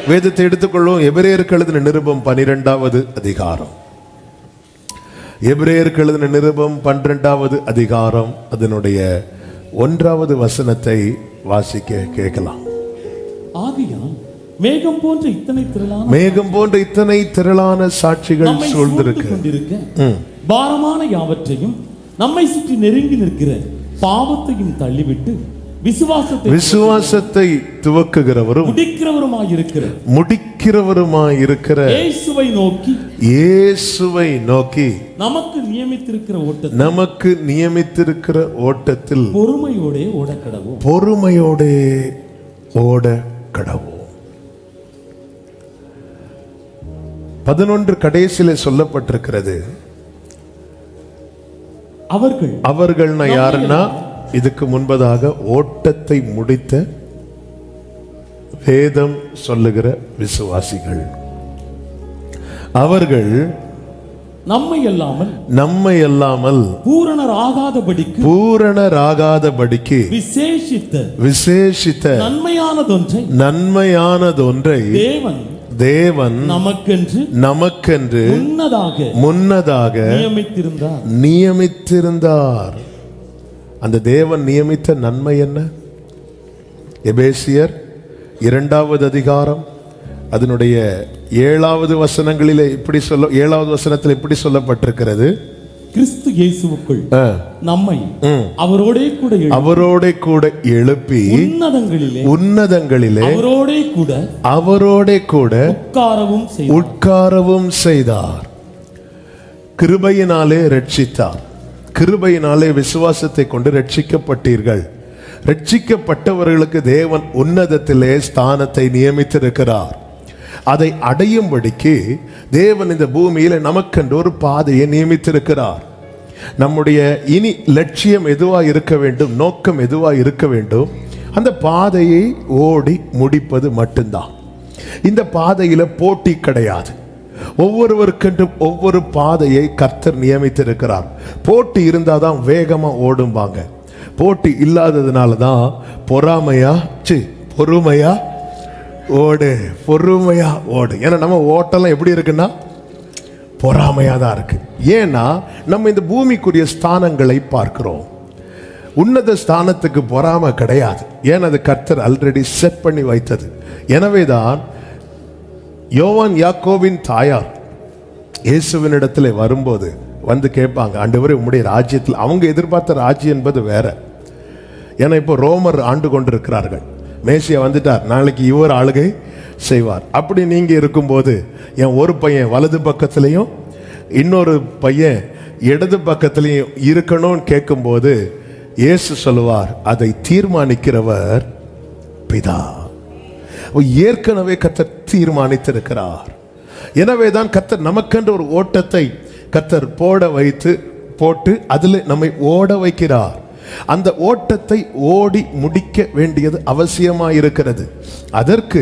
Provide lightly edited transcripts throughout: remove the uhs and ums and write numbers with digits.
வேதத்தை எடுத்துக்கொள்ளும். எபிரேயருக்கு எழுதின நிருபம் 12வது அதிகாரம். எபிரேயருக்கு எழுதின நிருபம் 12வது அதிகாரம் அதனுடைய 1வது வசனத்தை வாசிக்க கேட்கலாம். ஆதியால் மேகம் போன்ற இத்தனை திரளான சாட்சிகள் சூழ்ந்திருக்க பாரமான யாவற்றையும் நம்மை சுற்றி நெருங்கி நிற்கிற பாவத்தையும் தள்ளிவிட்டு விசுவாசத்தை துவக்குகிறவரும் முடிக்கிறவருமாயிருக்கிற இயேசுவை நோக்கி நமக்கு நியமித்திருக்கிற ஓட்டத்தில் பொறுமையோடே ஓட கடவோம். 11 கடைசியில சொல்லப்பட்டிருக்கிறது. அவர்கள் யாருன்னா இதுக்கு முன்பதாக ஓட்டத்தை முடித்த வேதம் சொல்லுகிற விசுவாசிகள். அவர்கள் நம்மை அல்லாமல் பூரணராகாதபடிக்கு விசேஷித்த நன்மையானதொன்றை தேவன் நமக்கென்று முன்னதாக நியமித்திருந்தார். அந்த தேவன் நியமித்த நன்மை என்ன? எபேசியர் 2வது அதிகாரம் அதனுடைய 7வது வசனங்களிலே இப்படி 7வது வசனத்தில் இப்படி சொல்லப்பட்டிருக்கிறது. கிறிஸ்து இயேசுவுக்குள் நம்மை அவரோடே கூட எழுப்பி உன்னதங்களிலே அவரோடே கூட உட்காரவும் செய்தார். கிருபையினாலே ரட்சித்தார். கிருபையினாலே விசுவாசத்தை கொண்டு ரட்சிக்கப்பட்டீர்கள். ரட்சிக்கப்பட்டவர்களுக்கு தேவன் உன்னதத்திலே ஸ்தானத்தை நியமித்திருக்கிறார். அதை அடையும்படிக்கு தேவன் இந்த பூமியில நமக்கென்று ஒரு பாதையை நியமித்திருக்கிறார். நம்முடைய இனி லட்சியம் எதுவா இருக்க வேண்டும், நோக்கம் எதுவா இருக்க வேண்டும், அந்த பாதையை ஓடி முடிப்பது மட்டும்தான். இந்த பாதையில போட்டி கிடையாது. ஒவ்வொருவருக்கென்றும் ஒவ்வொரு பாதையை கர்த்தர் நியமித்திருக்கிறார். போட்டி இருந்தாதான் வேகமா ஓடும்பாங்க. போட்டி இல்லாததுனால தான் பொறுமையா ஓடு. ஏன்னா நம்ம ஓட்டெல்லாம் எப்படி இருக்குன்னா பொறாமையா தான் இருக்கு. ஏன்னா நம்ம இந்த பூமிக்குரிய ஸ்தானங்களை பார்க்கிறோம். உன்னத ஸ்தானத்துக்கு பொறாமை கிடையாது. ஏன்னா அது கர்த்தர் ஆல்ரெடி செட் பண்ணி வைத்தது. எனவேதான் யோவான் யாக்கோபின் தாயார் இயேசுவினிடத்தில் வரும்போது வந்து கேட்பாங்க, ஆண்டவரே உம்முடைய ராஜ்யத்தில், அவங்க எதிர்பார்த்த ராஜ்யம் என்பது வேற. ஏன்னா இப்போ ரோமர் ஆண்டு கொண்டிருக்கிறார்கள். மேசியா வந்துட்டார், நாளைக்கு இவர் ஆளுகை செய்வார். அப்படி நீங்க இருக்கும்போது என் ஒரு பையன் வலது பக்கத்திலையும் இன்னொரு பையன் இடது பக்கத்திலையும் இருக்கணும்னு கேட்கும்போது இயேசு சொல்லுவார், அதை தீர்மானிக்கிறவர் பிதா. ஏற்கனவே கர்த்தர் தீர்மானித்திருக்கிறார். எனவேதான் கர்த்தர் நமக்கென்று ஒரு ஓட்டத்தை கர்த்தர் போட்டு அதில் நம்மை ஓட வைக்கிறார். அந்த ஓட்டத்தை ஓடி முடிக்க வேண்டியது அவசியமாயிருக்கிறது. அதற்கு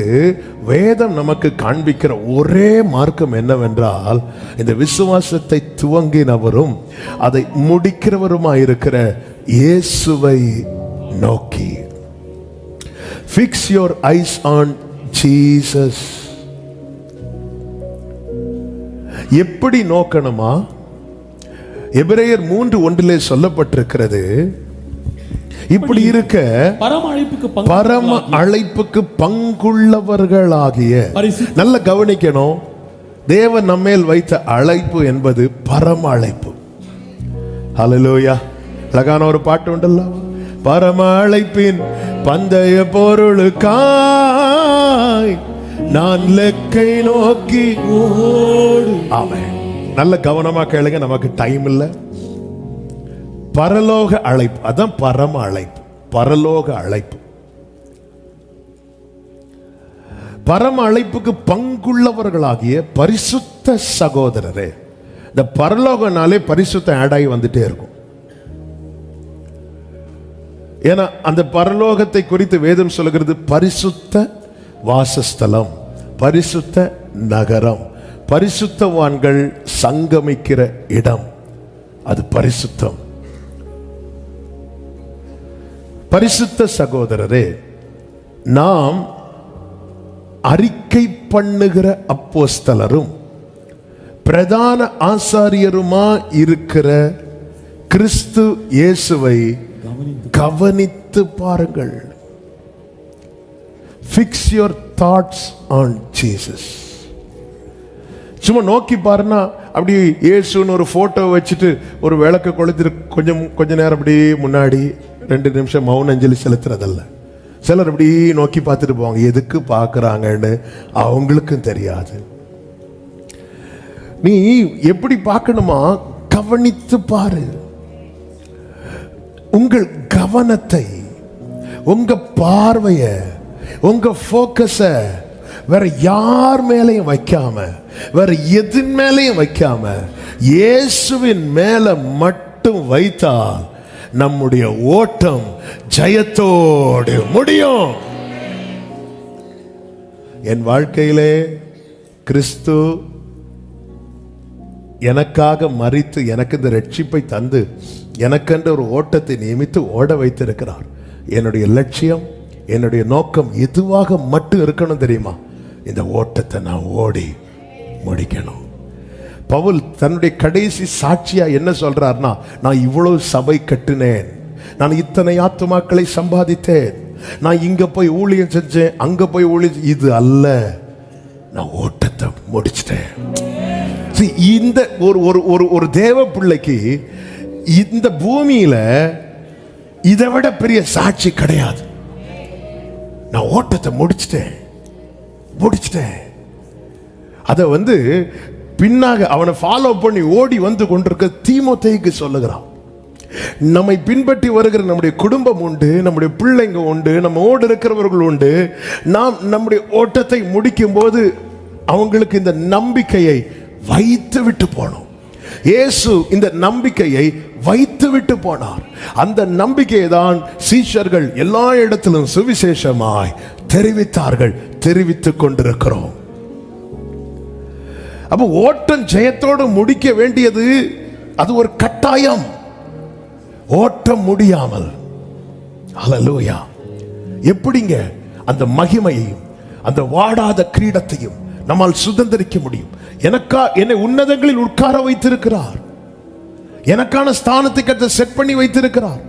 வேதம் நமக்கு காண்பிக்கிற ஒரே மார்க்கம் என்னவென்றால், இந்த விசுவாசத்தை துவங்கினவரும் அதை முடிக்கிறவருமாயிருக்கிற இயேசுவை நோக்கி. Fix your eyes on Jesus. எப்படி நோக்கணுமா? எபிரேயர் 3:1 சொல்லப்பட்டிருக்கிறது. இப்படி இருக்க பரம அழைப்புக்கு பங்குள்ளவர்களாகிய, நல்ல கவனிக்கணும், தேவன் நம்மேல் வைத்த அழைப்பு என்பது பரம அழைப்பு. ஹல்லேலூயா. அழகான ஒரு பாட்டு உண்டல்ல, பரம அழைப்பின் பந்தய பொருளுக்காய் நான் லெக்கை நோக்கி ஓடு. ஆமென். நல்ல கவனமா கேளுங்க, நமக்கு டைம் இல்லை. பரலோக அழைப்பு, அதான் பரம அழைப்பு, பரலோக அழைப்பு. பரம அழைப்புக்கு பங்குள்ளவர்களாகிய பரிசுத்த சகோதரரே. இந்த பரலோகனாலே பரிசுத்த ஆட் ஆகி வந்துட்டே இருக்கும். ஏன்னா அந்த பரலோகத்தை குறித்து வேதம் சொல்லுகிறது பரிசுத்த வாசஸ்தலம், பரிசுத்த நகரம், பரிசுத்தவான்கள் சங்கமிக்கிற இடம், அது பரிசுத்தம். பரிசுத்த சகோதரரே, நாம் அறிக்கை பண்ணுகிற அப்போஸ்தலரும் பிரதான ஆசாரியருமா இருக்கிற கிறிஸ்து இயேசுவை கவனித்து பாருங்கள். Fix your thoughts on Jesus. சும்மா நோக்கி பாருன்னா அப்படி இயேசுன்னு ஒரு போட்டோ வச்சுட்டு ஒரு விளக்க கொளுத்து கொஞ்ச நேரம் அப்படி முன்னாடி 2 நிமிஷம் மௌன அஞ்சலி செலுத்துறதல்ல. சிலர் அப்படி நோக்கி பார்த்துட்டு போவாங்க, எதுக்கு பார்க்குறாங்கன்னு அவங்களுக்கும் தெரியாது. நீ எப்படி பார்க்கணுமா? கவனித்து பாரு. உங்கள் கவனத்தை, உங்க பார்வைய, உங்க போக்கஸ வேற யார் மேலையும் வைக்காம, வேற எதின் மேலையும் வைக்காம இயேசுவின் மேல மட்டும் வைத்தால் நம்முடைய ஓட்டம் ஜெயத்தோடு முடியும். என் வாழ்க்கையிலே கிறிஸ்து எனக்காக மரித்து எனக்கு இந்த ரட்சிப்பை தந்து எனக்கென்று ஒரு ஓட்டத்தை நியமித்து ஓட வைத்திருக்கிறார். என்னுடைய லட்சியம், என்னுடைய நோக்கம் எதுவாக மட்டும் இருக்கணும் தெரியுமா? இந்த ஓட்டத்தை நான் ஓடி முடிக்கணும். பவுல் தன்னுடைய கடைசி சாட்சியா என்ன சொல்றார்னா, நான் இவ்வளவு சபை கட்டினேன், நான் இத்தனை ஆத்துமாக்களை சம்பாதித்தேன், நான் இங்க போய் ஊழியம் செஞ்சேன், அங்க போய் ஊழியம், இது அல்ல, நான் ஓட்டத்தை முடிச்சிட்டேன். இந்த ஒரு தேவ பிள்ளைக்கு இந்த பூமியில இதை விட பெரிய சாட்சி கிடையாது. நான் ஓட்டத்தை முடிச்சிட்டேன். அதை பின்னாக அவனை ஃபாலோ பண்ணி ஓடி வந்து கொண்டிருக்க தீமோத்தேயுக்கு சொல்லுகிறான். நம்மை பின்பற்றி வருகிற நம்முடைய குடும்பம் உண்டு, நம்முடைய பிள்ளைங்க உண்டு, நம்ம ஓடு இருக்கிறவர்கள் உண்டு. நாம் நம்முடைய ஓட்டத்தை முடிக்கும் போது அவங்களுக்கு இந்த நம்பிக்கையை வைத்து விட்டு போனோம். இயேசு இந்த நம்பிக்கையை வைத்து விட்டு போனார். அந்த நம்பிக்கையை தான் சீஷர்கள் எல்லா இடத்திலும் சுவிசேஷமாய் தெரிவித்தார்கள், தெரிவித்துக் கொண்டிருக்கிறோம். அப்ப ஓட்டம் ஜெயத்தோடு முடிக்க வேண்டியது அது ஒரு கட்டாயம். ஓட்டம் முடியாமல் ஹல்லேலூயா எப்படிங்க அந்த மகிமையையும் அந்த வாடாத கிரீடத்தையும் நம்மால் சுதந்திரிக்க முடியும்? என்னை உன்னதங்களில் உட்கார வைத்திருக்கிறார். எனக்கான ஸ்தானத்தை கர்த்தர் செட் பண்ணி வைத்திருக்கிறார்.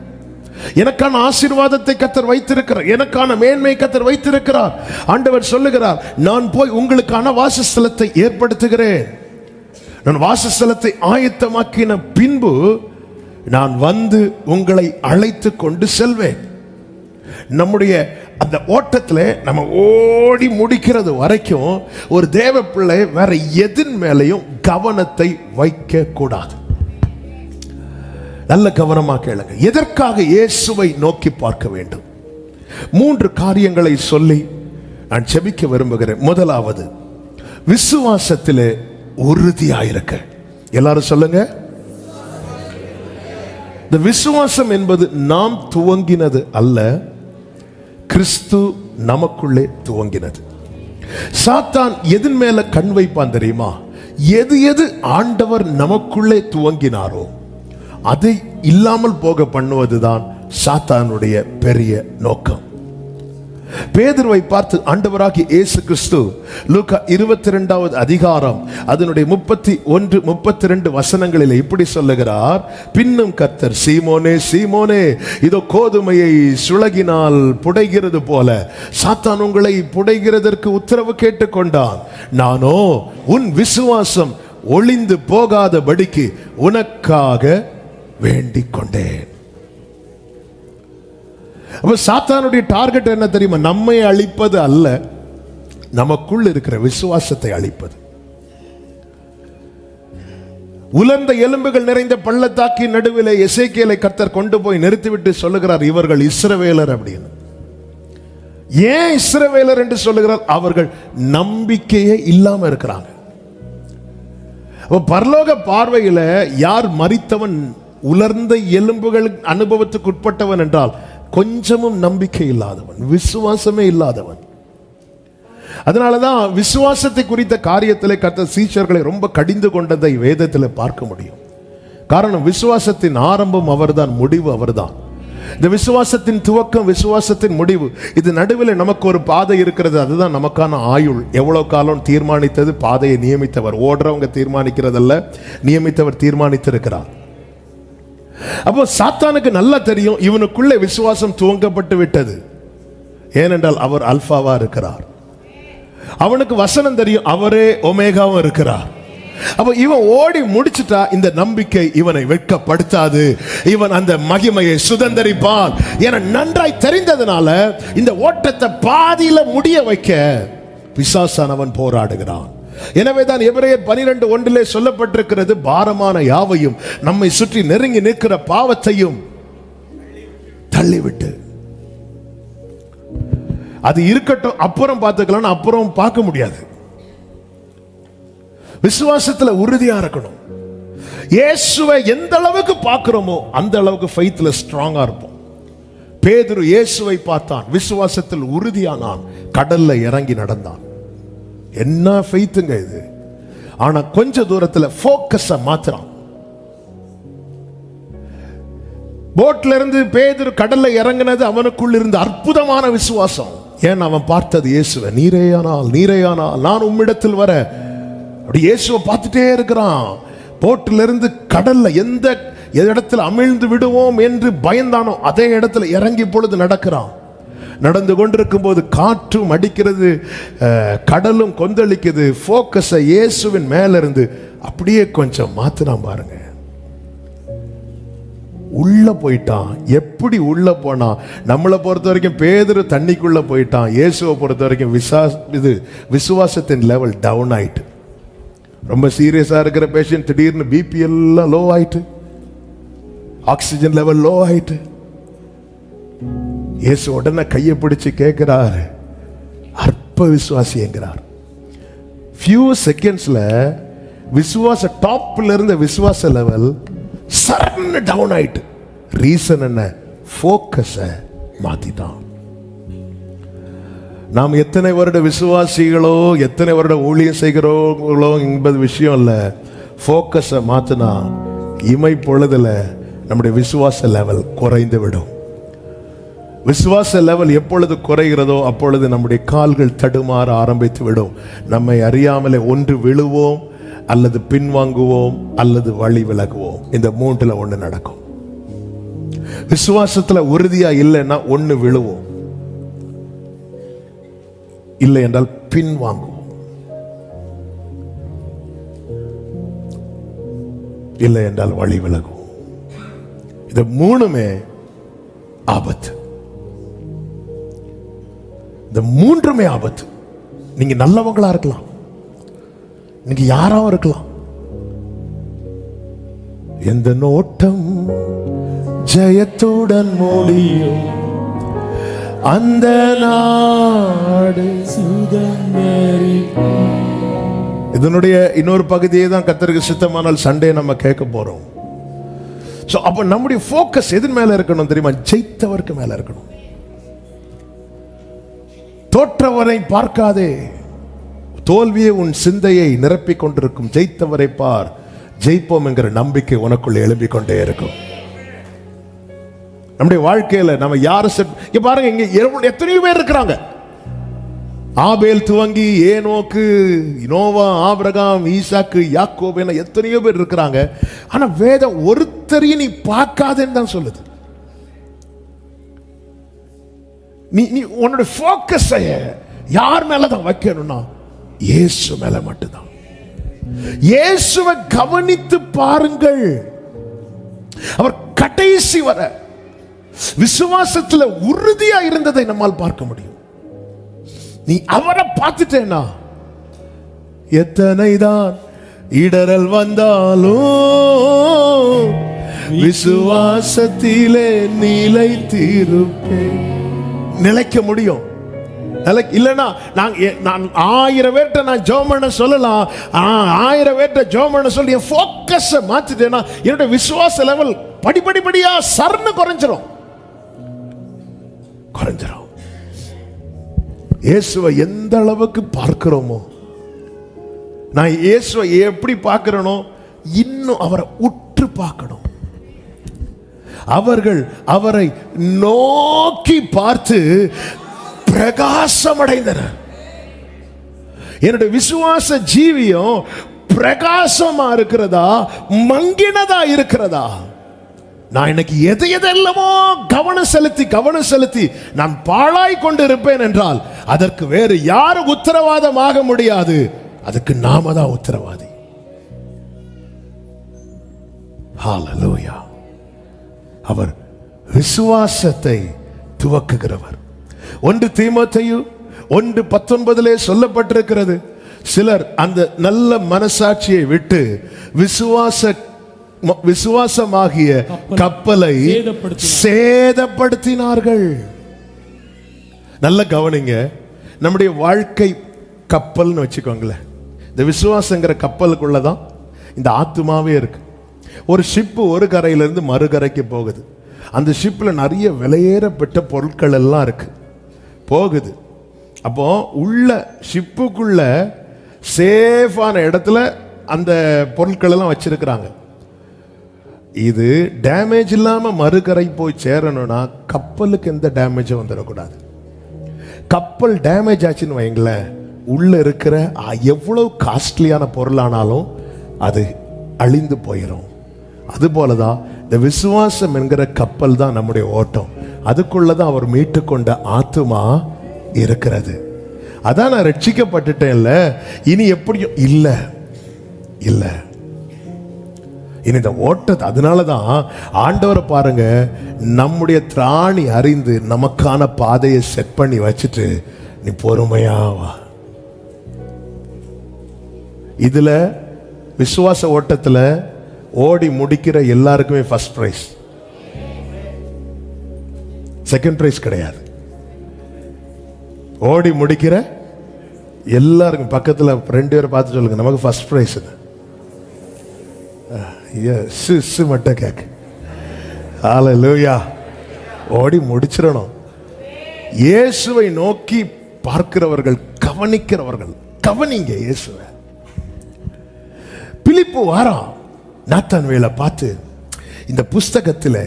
எனக்கான ஆசீர்வாதத்தை கர்த்தர் வைத்திருக்கிறார். எனக்கான மேன்மை கர்த்தர் வைத்திருக்கிறார். ஆண்டவர் சொல்லுகிறார், நான் போய் உங்களுக்கான வாசஸ்தலத்தை ஏற்படுத்துகிறேன். நான் வாசஸ்தலத்தை ஆயத்தமாக்கின பின்பு நான் வந்து உங்களை அழைத்து கொண்டு செல்வேன். நம்முடைய அந்த ஓட்டத்தில் நம்ம ஓடி முடிக்கிறது வரைக்கும் ஒரு தேவ பிள்ளை வேற எதின் மேலையும் கவனத்தை வைக்க கூடாது. நல்ல கவனமா கேளுங்க. எதற்காக இயேசுவை நோக்கி பார்க்க வேண்டும்? 3 காரியங்களை சொல்லி நான் செபிக்க விரும்புகிறேன். முதலாவது, விசுவாசத்திலே உறுதியாயிருக்க. எல்லாரும் சொல்லுங்க. இந்த விசுவாசம் என்பது நாம் துவங்கினது அல்ல, கிறிஸ்து நமக்குள்ளே துவங்கினது. சாத்தான் எதன் மேல கண் வைப்பான் தெரியுமா? எது ஆண்டவர் நமக்குள்ளே துவங்கினாரோ அதை இல்லாமல் போக பண்ணுவதுதான் சாத்தானுடைய பெரிய நோக்கம். பேதுருவை பார்த்து ஆண்டவராகிய இயேசு கிறிஸ்து லூக்கா 22வது அதிகாரம் அதனுடைய 31, 32 வசனங்களில் இப்படி சொல்லுகிறார். பின்னும் கர்த்தர், சீமோனே சீமோனே, இதோ கோதுமையை சுளகினால் புடைகிறது போல சாத்தான் உங்களை புடைகிறதற்கு உத்தரவு கேட்டுக்கொண்டான். நானோ உன் விசுவாசம் ஒளிந்து போகாதபடிக்கு உனக்காக வேண்டிக் கொண்டேன். அப்ப சாத்தானுடைய டார்கெட் என்ன தெரியுமா? நம்மை அழிப்பது அல்ல, நமக்குள் இருக்கிற விசுவாசத்தை அழிப்பது. உலர்ந்த எலும்புகள் நிறைந்த பள்ளத்தாக்கின் நடுவில் எசேக்கியேலை கர்த்தர் கொண்டு போய் நிறுத்திவிட்டு சொல்லுகிறார், இவர்கள் இஸ்ரவேலர் அப்படின்னு. ஏன் இஸ்ரவேலர் என்று சொல்லுகிறார்? அவர்கள் நம்பிக்கையே இல்லாம இருக்கிறாங்க. பரலோக பார்வையில யார் மரித்தவன், உலர்ந்த எலும்புகள் அனுபவத்துக்கு உட்பட்டவன் என்றால் கொஞ்சமும் நம்பிக்கை இல்லாதவன், விசுவாசமே இல்லாதவன். அதனாலதான் விசுவாசத்தை குறித்த காரியத்திலே கர்த்தர் சீஷர்களை ரொம்ப கடிந்து கொண்டதை வேதத்தில் பார்க்க முடியும். காரணம், விசுவாசத்தின் ஆரம்பம் அவர்தான், முடிவு அவர்தான். இந்த விசுவாசத்தின் துவக்கம், விசுவாசத்தின் முடிவு, இது நடுவில் நமக்கு ஒரு பாதை இருக்கிறது. அதுதான் நமக்கான ஆயுள். எவ்வளவு காலம் தீர்மானித்தது? பாதையை நியமித்தவர். ஓடுறவங்க தீர்மானிக்கிறதல்ல, நியமித்தவர் தீர்மானித்திருக்கிறார். அப்போ சாத்தானுக்கு நல்லா தெரியும் இவனுக்குள்ளே விசுவாசம் துவங்கப்பட்டு விட்டது. ஏனென்றால் அவர் அல்பாவா இருக்கிறார். அவனுக்கு வசனம் தெரியும், அவரே ஒமேகாவும் இருக்கிறார். அப்ப இவன் ஓடி முடிச்சுட்டா இந்த நம்பிக்கை இவனை வெட்கப்படுத்தாது. இவன் அந்த மகிமையை சுதந்தரிப்பான் என நன்றாய் தெரிந்ததனால இந்த ஓட்டத்தை பாதியில முடிய வைக்க பிசாசானவன் போராடுகிறான். எனவேதான் எபிரேயர் 12:1 சொல்லப்பட்டிருக்கிறது, பாரமான யாவையும் நம்மை சுற்றி நெருங்கி நிற்கிற பாவத்தையும் தள்ளிவிட்டு. அது இருக்கட்டும், அப்புறம் பார்த்துக்கலாம், அப்புறம் பார்க்க முடியாது. விசுவாசத்துல உறுதியா இருக்கணும். இயேசுவை எந்த அளவுக்கு பார்க்கிறோமோ அந்த அளவுக்கு ஃபெய்த்ல ஸ்ட்ராங்கா இருப்போம். பேதுரு இயேசுவை பார்த்தான், விசுவாசத்தில் உறுதியானான், கடல்ல இறங்கி நடந்தான். என்ன ஃபெய்த்துங்க இது! ஆனா கொஞ்ச தூரத்துல ஃபோக்கஸ மாத்துறான். போட்ல இருந்து பேதுரு கடல்ல இறங்கினது அவனுக்குள் இருந்த அற்புதமான விசுவாசம். ஏன் அவன் பார்த்தது இயேசுவை. நீரேயானால், நீரேயானால் நான் உம்மிடத்தில் வர. அப்படி இயேசுவை பார்த்துட்டே இருக்கிறான். போட்டில இருந்து கடல்ல எந்த இடத்துல அமிழ்ந்து விடுவோம் என்று பயந்தானோ அதே இடத்துல இறங்கி பொழுது நடக்கிறான். நடந்து கொண்டிருக்கும் போது காற்றும் அடிக்கிறது, கடலும் கொந்தளிக்குது. போக்கஸை இயேசுவின் மேல இருந்து அப்படியே கொஞ்சம் மாத்தினான் பாருங்க. உள்ள போயிட்டான். எப்படி உள்ள போனா? நம்மளை பொறுத்த வரைக்கும் பேதுரு தண்ணிக்குள்ள போயிட்டான். இயேசுவை பொறுத்த வரைக்கும் விசுவாசத்தின் லெவல் டவுன் ஆயிட்டு. ரொம்ப சீரியஸா இருக்கிற பேஷண்ட் திடீர்னு பிபி எல்லாம் லோ ஆயிட்டு, ஆக்சிஜன் லெவல் லோ ஆயிட்டு. இயேசு உடனே கையை பிடிச்சு கேட்கிறார், அற்ப விசுவாசி என்கிறார். ஃபியூ செகண்ட்ஸ்ல விசுவாச டாப்ல இருந்த விசுவாச லெவல் சரன்னு டவுன் ஆயிட்டு. ரீசன் என்ன? ஃபோக்கஸ மாத்திட்டான். நாம் எத்தனை வருட விசுவாசிகளோ, எத்தனை வருட ஊழியம் செய்கிறோங்களோ என்பது விஷயம் இல்ல. ஃபோக்கஸ மாத்தினா இமை பொழுதுல நம்முடைய விசுவாச லெவல் குறைந்து விடும். விசுவாச லெவல் எப்பொழுது குறைகிறதோ அப்பொழுது நம்முடைய கால்கள் தடுமாற ஆரம்பித்து விடும். நம்மை அறியாமலே ஒன்று விழுவோம், அல்லது பின்வாங்குவோம், அல்லது வழி விலகுவோம். இந்த மூன்றுல ஒண்ணு நடக்கும். விசுவாசத்துல உறுதியா இல்லைன்னா ஒண்ணு விழுவோம், இல்லை என்றால் பின்வாங்குவோம், இல்லை என்றால் வழி விலகுவோம். இது மூணுமே ஆபத்து. இந்த மூன்றுமே ஆபத்து. நீங்க நல்லவங்களா இருக்கலாம், நீங்க யாராவும் இருக்கலாம். எந்த நோட்டம் ஜெயத்துடன் முடியும், அந்த நாடு சுதந்தரிக்கும். இதனுடைய இன்னொரு பகுதியை தான் கர்த்தருக்கு சித்தமானால் சண்டே நம்ம கேட்க போறோம். அப்ப நம்முடைய போக்கஸ் எதன் மேல இருக்கணும் தெரியுமா? ஜெயித்தவருக்கு மேல இருக்கணும். தோற்றவரை பார்க்காதே, தோல்வியை உன் சிந்தையை நிரப்பிக் கொண்டிருக்கும். ஜெயித்தவரை பார், ஜெயிப்போம் என்கிற நம்பிக்கை உனக்குள்ள எழும்பிக் கொண்டே இருக்கும். நம்முடைய வாழ்க்கையில நம்ம யாரு பாருங்க, இங்க எத்தனையோ பேர் இருக்கிறாங்க. ஆபேல் துவங்கி ஏனோக்கு, நோவா, ஆபிரகாம், ஈசாக்கு, யாக்கோபு என எத்தனையோ பேர் இருக்கிறாங்க. ஆனா வேதம் ஒருத்தரையும் நீ பார்க்காதேன்னு தான் சொல்லுது. நீ உன்னோட போக்கஸை யார் மேலதான் வைக்கணும்னா இயேசு மேல மட்டும்தான். இயேசுவை கவனித்து பாருங்கள். அவர் கடைசி வர விசுவாசத்துல உறுதியா இருந்ததை நம்மால் பார்க்க முடியும். நீ அவரை பார்த்துட்டேனா எத்தனைதான் இடரல் வந்தாலும் விசுவாசத்திலே நிலைத்திருப்பேன். நிலைக்க முடியும். இல்லைன்னா நான் 1000 பேர்ட்ட நான் ஜெபம் பண்ண சொல்லலாம். 1000 பேர்ட்ட ஜெபம் பண்ண சொல்லி என் ஃபோக்கஸை மாத்திட்டேன்னா என்னோட விசுவாச லெவல் படிப்படியா சர்ன்னு குறைஞ்சிரும். இயேசுவை எந்த அளவுக்கு பார்க்கிறோமோ, நான் இயேசுவை எப்படி பார்க்கிறேனோ இன்னும் அவரை உற்று பார்க்கணும். அவர்கள் அவரை நோக்கி பார்த்து பிரகாசமடைந்தனர். என்னுடைய விசுவாச ஜீவியம் பிரகாசமா இருக்கிறதா, மங்கினதா இருக்கிறதா? நான் இன்னைக்கு எதையெல்லாமோ கவனம் செலுத்தி நான் பாழாய் கொண்டு இருப்பேன் என்றால் அதற்கு வேறு யாரும் உத்தரவாதமாக முடியாது. அதுக்கு நாம தான் உத்தரவாதி. ஹல்லேலூயா. அவர் விசுவாசத்தை துவக்குகிறவர். 1 தீமோத்தேயு 1:19 சொல்லப்பட்டிருக்கிறது, சிலர் அந்த நல்ல மனசாட்சியை விட்டு விசுவாசமாகிய கப்பலை சேதப்படுத்தினார்கள். நல்ல கவனிங்க, நம்முடைய வாழ்க்கை கப்பல்னு வச்சுக்கோங்களேன். இந்த விசுவாசங்கிற கப்பலுக்குள்ளதான் இந்த ஆத்துமாவே இருக்கு. ஒரு ஷிப்பு ஒரு கரையிலிருந்து மறுகரைக்கு போகுது. அந்த ஷிப்பில் நிறைய விலையேறப்பட்ட பொருட்கள் எல்லாம் இருக்கு, போகுது. அப்போ உள்ள ஷிப்புக்குள்ள சேஃபான இடத்துல அந்த பொருட்கள் எல்லாம் வச்சிருக்கிறாங்க. இது டேமேஜ் இல்லாம மறுகரை போய் சேரணும்னா கப்பலுக்கு எந்த டேமேஜும் வந்துடக்கூடாது. கப்பல் டேமேஜ் ஆச்சுன்னு வைங்களேன், உள்ள இருக்கிற எவ்வளவு காஸ்ட்லியான பொருளானாலும் அது அழிந்து போயிடும். அதுபோலதான் இந்த விசுவாசம் என்கிற கப்பல் தான் நம்முடைய ஓட்டம். அதுக்குள்ளதான் அவர் மீட்டு கொண்ட ஆத்துமா இருக்கிறது. அதான் நான் ரட்சிக்கப்பட்டுட்டேன்ல, இனி எப்படியும் இல்ல இல்ல இனி இந்த ஓட்டத்தை. அதனாலதான் ஆண்டவரை பாருங்க, நம்முடைய திராணி அறிந்து நமக்கான பாதையை செட் பண்ணி வச்சுட்டு நீ பொறுமையாவா. இதுல விசுவாச ஓட்டத்துல ஓடி முடிக்கிற எல்லாருக்குமே ஃபர்ஸ்ட் பிரைஸ், செகண்ட் பிரைஸ் கிடையாது. ஓடி முடிக்கிற எல்லாருக்கும் பக்கத்துல 2 பேரை பார்த்து சொல்லுங்க, நமக்கு ஃபர்ஸ்ட் பிரைஸ். மட்டும் கேட்க. ஹல்லேலூயா. ஓடி முடிச்சிடணும். இயேசுவை நோக்கி பார்க்கிறவர்கள், கவனிக்கிறவர்கள், கவனிங்க இயேசுவை. பிலிப்பு வாரான், நாத்தான்வேலை பார்த்து இந்த புஸ்தகத்தில்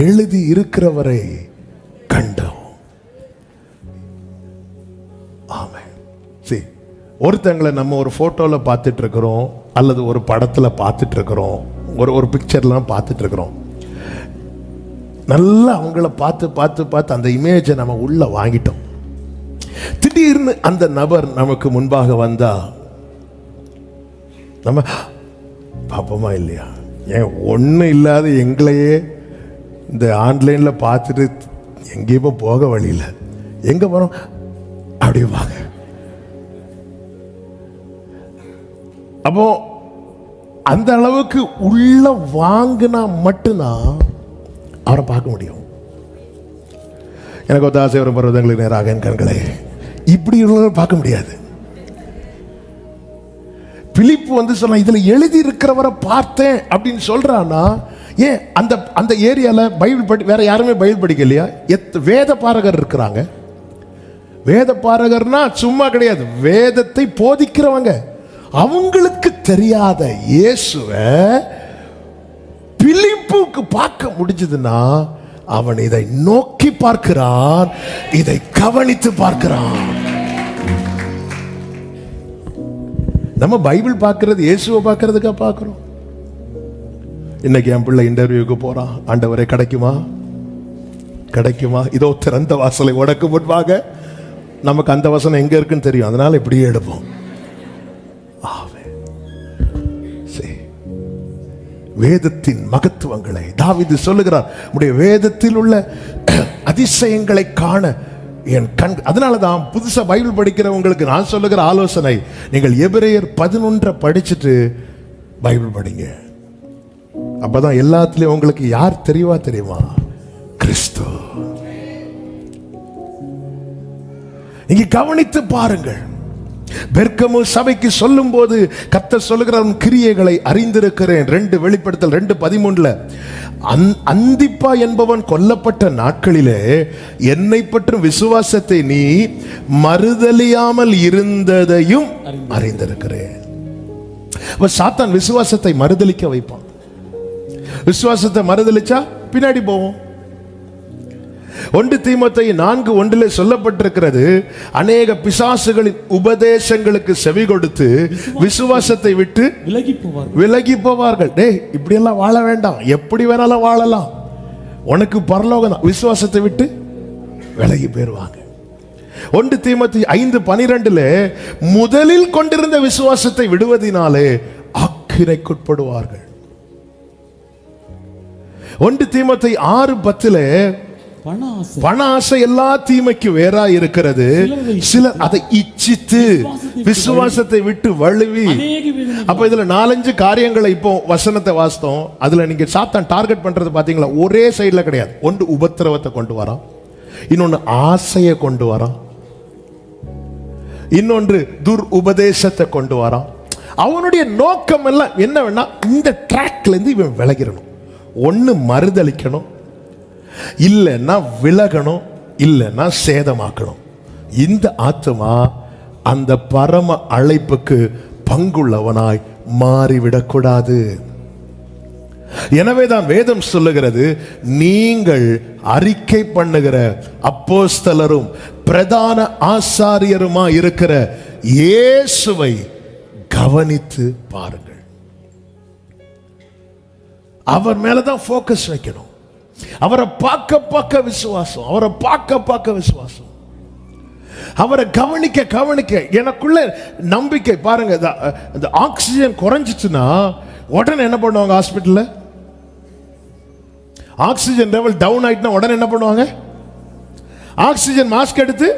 எழுதி இருக்கிறவரை கண்டோம். ஆமென். சரி, ஒருத்தங்களை நம்ம ஒரு போட்டோல பார்த்துட்டு இருக்கிறோம், அல்லது ஒரு படத்துல பார்த்துட்டு இருக்கிறோம், ஒரு பிக்சர்லாம் பார்த்துட்டு இருக்கிறோம். நல்லா அவங்கள பார்த்து பார்த்து பார்த்து அந்த இமேஜை நம்ம உள்ள வாங்கிட்டோம். திடீர்னு அந்த நபர் நமக்கு முன்பாக வந்தா நம்ம பாப்போமா இல்லையா? ஏன் ஒன்றும் இல்லாத எங்களையே இந்த ஆன்லைன்ல பார்த்துட்டு எங்கேயுமே போக வழியில் எங்க போறோம் அப்படியே வாங்க. அப்போ அந்த அளவுக்கு உள்ள வாங்கினா மட்டும்தான் அவரை பார்க்க முடியும். எனக்கு ஒத்தாசை வரும் பர்வதங்களுக்கு நேராக என் கண்களை இப்படி பார்க்க முடியாது. பிலிப்பு வந்து சொன்ன, இதுல எழுதி இருக்கிறவரை பார்த்தேன் அப்படின்னு சொல்றானா, ஏன் அந்த ஏரியால பைபிள் படி வேற யாருமே பைபிள் படிக்கலையா? வேத பாரகர் இருக்கிறாங்க. வேத பாரகர்னா சும்மா கிடையாது, வேதத்தை போதிக்கிறவங்க. அவங்களுக்கு தெரியாத இயேசுவை பிலிப்புக்கு பார்க்க முடிஞ்சதுன்னா அவன் இதை நோக்கி பார்க்கிறான், இதை கவனித்து பார்க்கிறான். நம்ம பைபிள் பார்க்கிறது இயேசுவை பார்க்கறதுக்கா பார்க்கிறோம்? இன்னைக்கு என் பிள்ளை இன்டர்வியூக்கு போறான், ஆண்டவரே கிடைக்குமா கிடைக்குமா? இதோ திறந்த வாசலை உனக்கு முன்பாக. நமக்கு அந்த வசனம் எங்க இருக்குன்னு தெரியும், அதனால இப்படியே எடுப்போம். வேதத்தின் மகத்துவங்களை தாவீது சொல்லுகிறார், உடைய வேதத்தில் உள்ள அதிசயங்களை காண என் கண். அதனாலதான் புதுசா பைபிள் படிக்கிறவங்களுக்கு நான் சொல்லுகிற ஆலோசனை, நீங்கள் எபிரேயர் 11 படிச்சுட்டு பைபிள் படிங்க. அப்பதான் எல்லாத்துலயும் உங்களுக்கு யார் தெரியுமா? கிறிஸ்து. நீங்க கவனித்து பாருங்கள். பெர்கமு சபைக்கு சொல்லும் போது கர்த்தர் சொல்லுகிறார், கிரியைகளை அறிந்திருக்கிறேன். 2 வெளிப்படுத்தல் 2:13 அந்திப்பா என்பவன் கொல்லப்பட்ட நாட்களிலே என்னை பற்றும் விசுவாசத்தை நீ மறுதலியாமல் இருந்ததையும் அறிந்திருக்கிறேன். சாத்தான் விசுவாசத்தை மறுதலிக்க வைப்பான். விசுவாசத்தை மறுதலிச்சா பின்னாடி போவோம். 1 தீமோத்தேயு 4:1 சொல்லப்பட்டிருக்கிறது, அநேக பிசாசுகளின் உபதேசங்களுக்கு செவி கொடுத்து விசுவாசத்தை விட்டு விலகி போவார்கள். டேய், இப்படி எல்லாம் வாழ வேண்டாம். எப்படி வேணாலும் வாழலாம், உனக்கு பரலோகம் தான். விசுவாசத்தை விட்டு விலகி போயிருவாங்க. 1 தீமோத்தேயு 5:12 முதலில் கொண்டிருந்த விசுவாசத்தை விடுவதினாலே ஆக்கினைக்குட்படுவார்கள். 1 தீமோத்தேயு 6:10 பண ஆசை எல்லா தீமைக்கு வேறா இருக்கிறது, சிலர் அதை இச்சித்து விசுவாசத்தை விட்டு வழுவி. அப்ப இதுல 4-5 காரியங்களை இப்போ வசனத்தை வாசித்தோம். அதுல நீங்க சாத்தான் டார்கெட் பண்றது பாத்தீங்களா? ஒரே சைடுல கிடையாது. ஒன்று உபத்திரவத்தை கொண்டு வரான், இன்னொன்னு ஆசையை கொண்டு வரான், இன்னொன்று துர் உபதேசத்தை கொண்டு வரான். அவனுடைய நோக்கம் எல்லாம் என்ன வேணா, இந்த ட்ராக்ல இருந்து இவன் விலகிடணும். ஒன்னு மறுதளிக்கணும், இல்லைன்னா விலகணும், இல்லைன்னா சேதமாக்கணும். இந்த ஆத்மா அந்த பரம அழைப்புக்கு பங்குள்ளவனாய் மாறிவிடக்கூடாது. எனவேதான் வேதம் சொல்லுகிறது, நீங்கள் அறிக்கை பண்ணுகிற அப்போஸ்தலரும் பிரதான ஆசாரியருமா இருக்கிற இயேசுவை கவனித்து பாருங்கள். அவர் மேலதான் போக்கஸ் வைக்கணும். அவரை பார்க்க விசுவாசம், அவரை பார்க்க விசுவாசம், அவரை கவனிக்க எனக்குள்ள நம்பிக்கை. பாருங்க, இந்த ஆக்சிஜன் குறைஞ்சிச்சுன்னா உடனே என்ன பண்ணுவாங்க? ஹாஸ்பிட்டல்ல ஆக்சிஜன் லெவல் டவுன் ஆயிட்டுனா உடனே என்ன பண்ணுவாங்க? ஆக்சிஜன் மாஸ்க் எடுத்து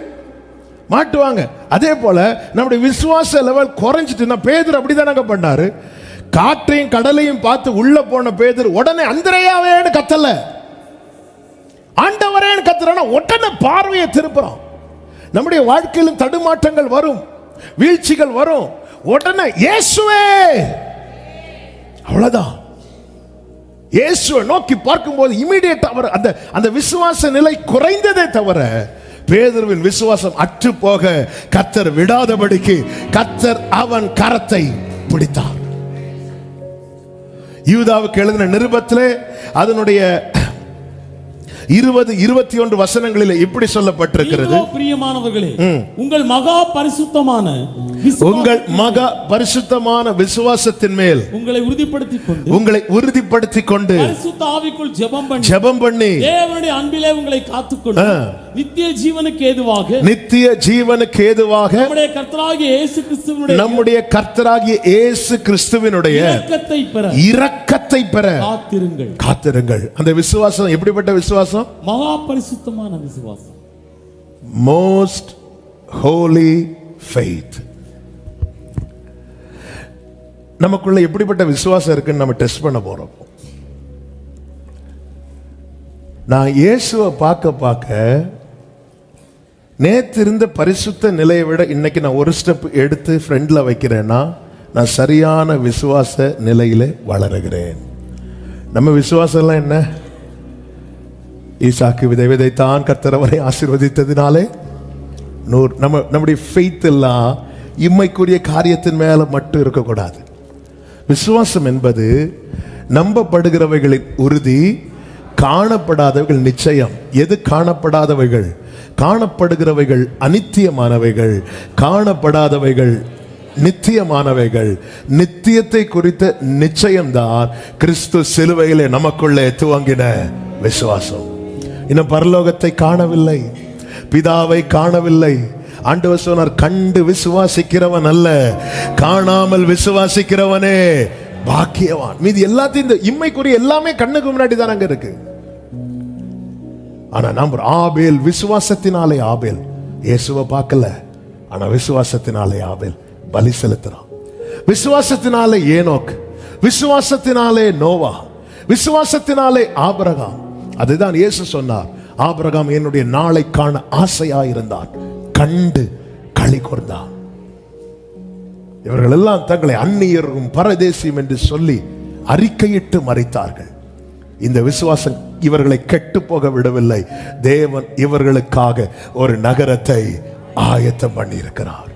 மாட்டுவாங்க. அதே போல நம்முடைய விசுவாச லெவல் குறைஞ்சிட்டுனா, பேதுரு அப்படிதானங்க பண்ணாரு. காற்றையும் கடலையும் பார்த்து உள்ள போன பேதுரு உடனே அந்திரேயாவேன்னு கத்தல, ஆண்டவரேன்னு கத்துறானா உடனே பார்வையை திருப்புறோம். நம்முடைய வாழ்க்கையிலும் தடுமாற்றங்கள் வரும், வீழ்ச்சிகள் வரும், உடனே இயேசுவே, அவ்வளவுதான். இயேசுவை நோக்கி பார்க்கும்போது இமிடியேட் அவர் அந்த விசுவாச நிலை குறைந்ததே தவிர பேதுருவின் விசுவாசம் அற்று போக கர்த்தர் விடாதபடிக்கு கர்த்தர் அவன் கரத்தை பிடித்தார். யூதாவுக்கு எழுதின நிருபத்திலே அதனுடைய 20-21 வசனங்களில் இப்படி சொல்லப்பட்டிருக்கிறது, பிரியமானவர்களே, உங்கள் மகா பரிசுத்தமான விசுவாசத்தின் மேல் உங்களை உறுதிப்படுத்திக் கொண்டு பரிசுத்த ஆவிக்குள் ஜெபம் பண்ணி தேவனுடைய அன்பிலே உங்களை காத்துக்கொண்டு நித்திய ஜீவனுக்கு ஏதுவாக நம்முடைய கர்த்தராகிய இயேசு கிறிஸ்துவினுடைய இரக்கத்தை பெற காத்திருங்கள். அந்த விசுவாசம் எப்படிப்பட்ட விசுவாசம்? மகா பரிசுத்தமான விசுவாசம். Most Holi faith. நமக்குள்ள எப்படிப்பட்ட விசுவாசம் இருக்குன்னு நம்ம டெஸ்ட் பண்ண போறோம். நான் இயேசுவை பார்க்க நேற்று இருந்த பரிசுத்த நிலையை விட இன்னைக்கு நான் ஒரு ஸ்டெப் எடுத்து ஃப்ரெண்ட்ல வைக்கிறேன்னா நான் சரியான விசுவாச நிலையில வளருகிறேன். நம்ம விசுவாசம் எல்லாம் என்ன? ஈசாக்கு விதைத்தான், கர்த்தர் அவரை ஆசீர்வதித்ததினாலே நம்முடைய ஃபெய்த் எல்லாம் இம்மைக்குரிய காரியத்தின் மேல மட்டும் இருக்கக்கூடாது. விசுவாசம் என்பது நம்பப்படுகிறவைகளின் உறுதி, காணப்படாதவைகள் நிச்சயம். எது காணப்படாதவைகள்? காணப்படுகிறவைகள் அநித்தியமானவைகள், காணப்படாதவைகள் நித்தியமானவைகள். நித்தியத்தை குறித்த நிச்சயம்தான் கிறிஸ்து சிலுவையிலே நமக்குள்ளே துவங்கின விசுவாசம். இன்னும் பரலோகத்தை காணவில்லை, பிதாவை காணவில்லை. ஆண்டவர் சொன்னார், கண்டு விசுவாசிக்கிறவன் அல்ல, காணாமல் விசுவாசிக்கிறவனே பாக்கியவான். மீதி எல்லாத்தையும் இந்த இம்மைக்குரிய எல்லாமே கண்ணுக்கு முன்னாடி தான் அங்க இருக்கு. ஆனா நம்ம ஆபேல் விசுவாசத்தினாலே, ஆபேல் இயேசுவை பார்க்கல, ஆனா விசுவாசத்தினாலே ஆபேல் பலி செலுத்துறான். விசுவாசத்தினாலே ஏனோக், விசுவாசத்தினாலே நோவா, விசுவாசத்தினாலே ஆபிரகாம். அதுதான் இயேசு சொன்னார், ஆபிரகாம் என்னுடைய நாளை காண ஆசையாயிருந்தான், கண்டு களி கூர்ந்தான். இவர்கள் எல்லாம் தங்களை அந்நியரும் பரதேசியும் என்று சொல்லி அறிக்கையிட்டு மறைத்தார்கள். இந்த விசுவாசம் இவர்களை கெட்டு போக விடவில்லை. தேவன் இவர்களுக்காக ஒரு நகரத்தை ஆயத்தம் பண்ணி இருக்கிறார்.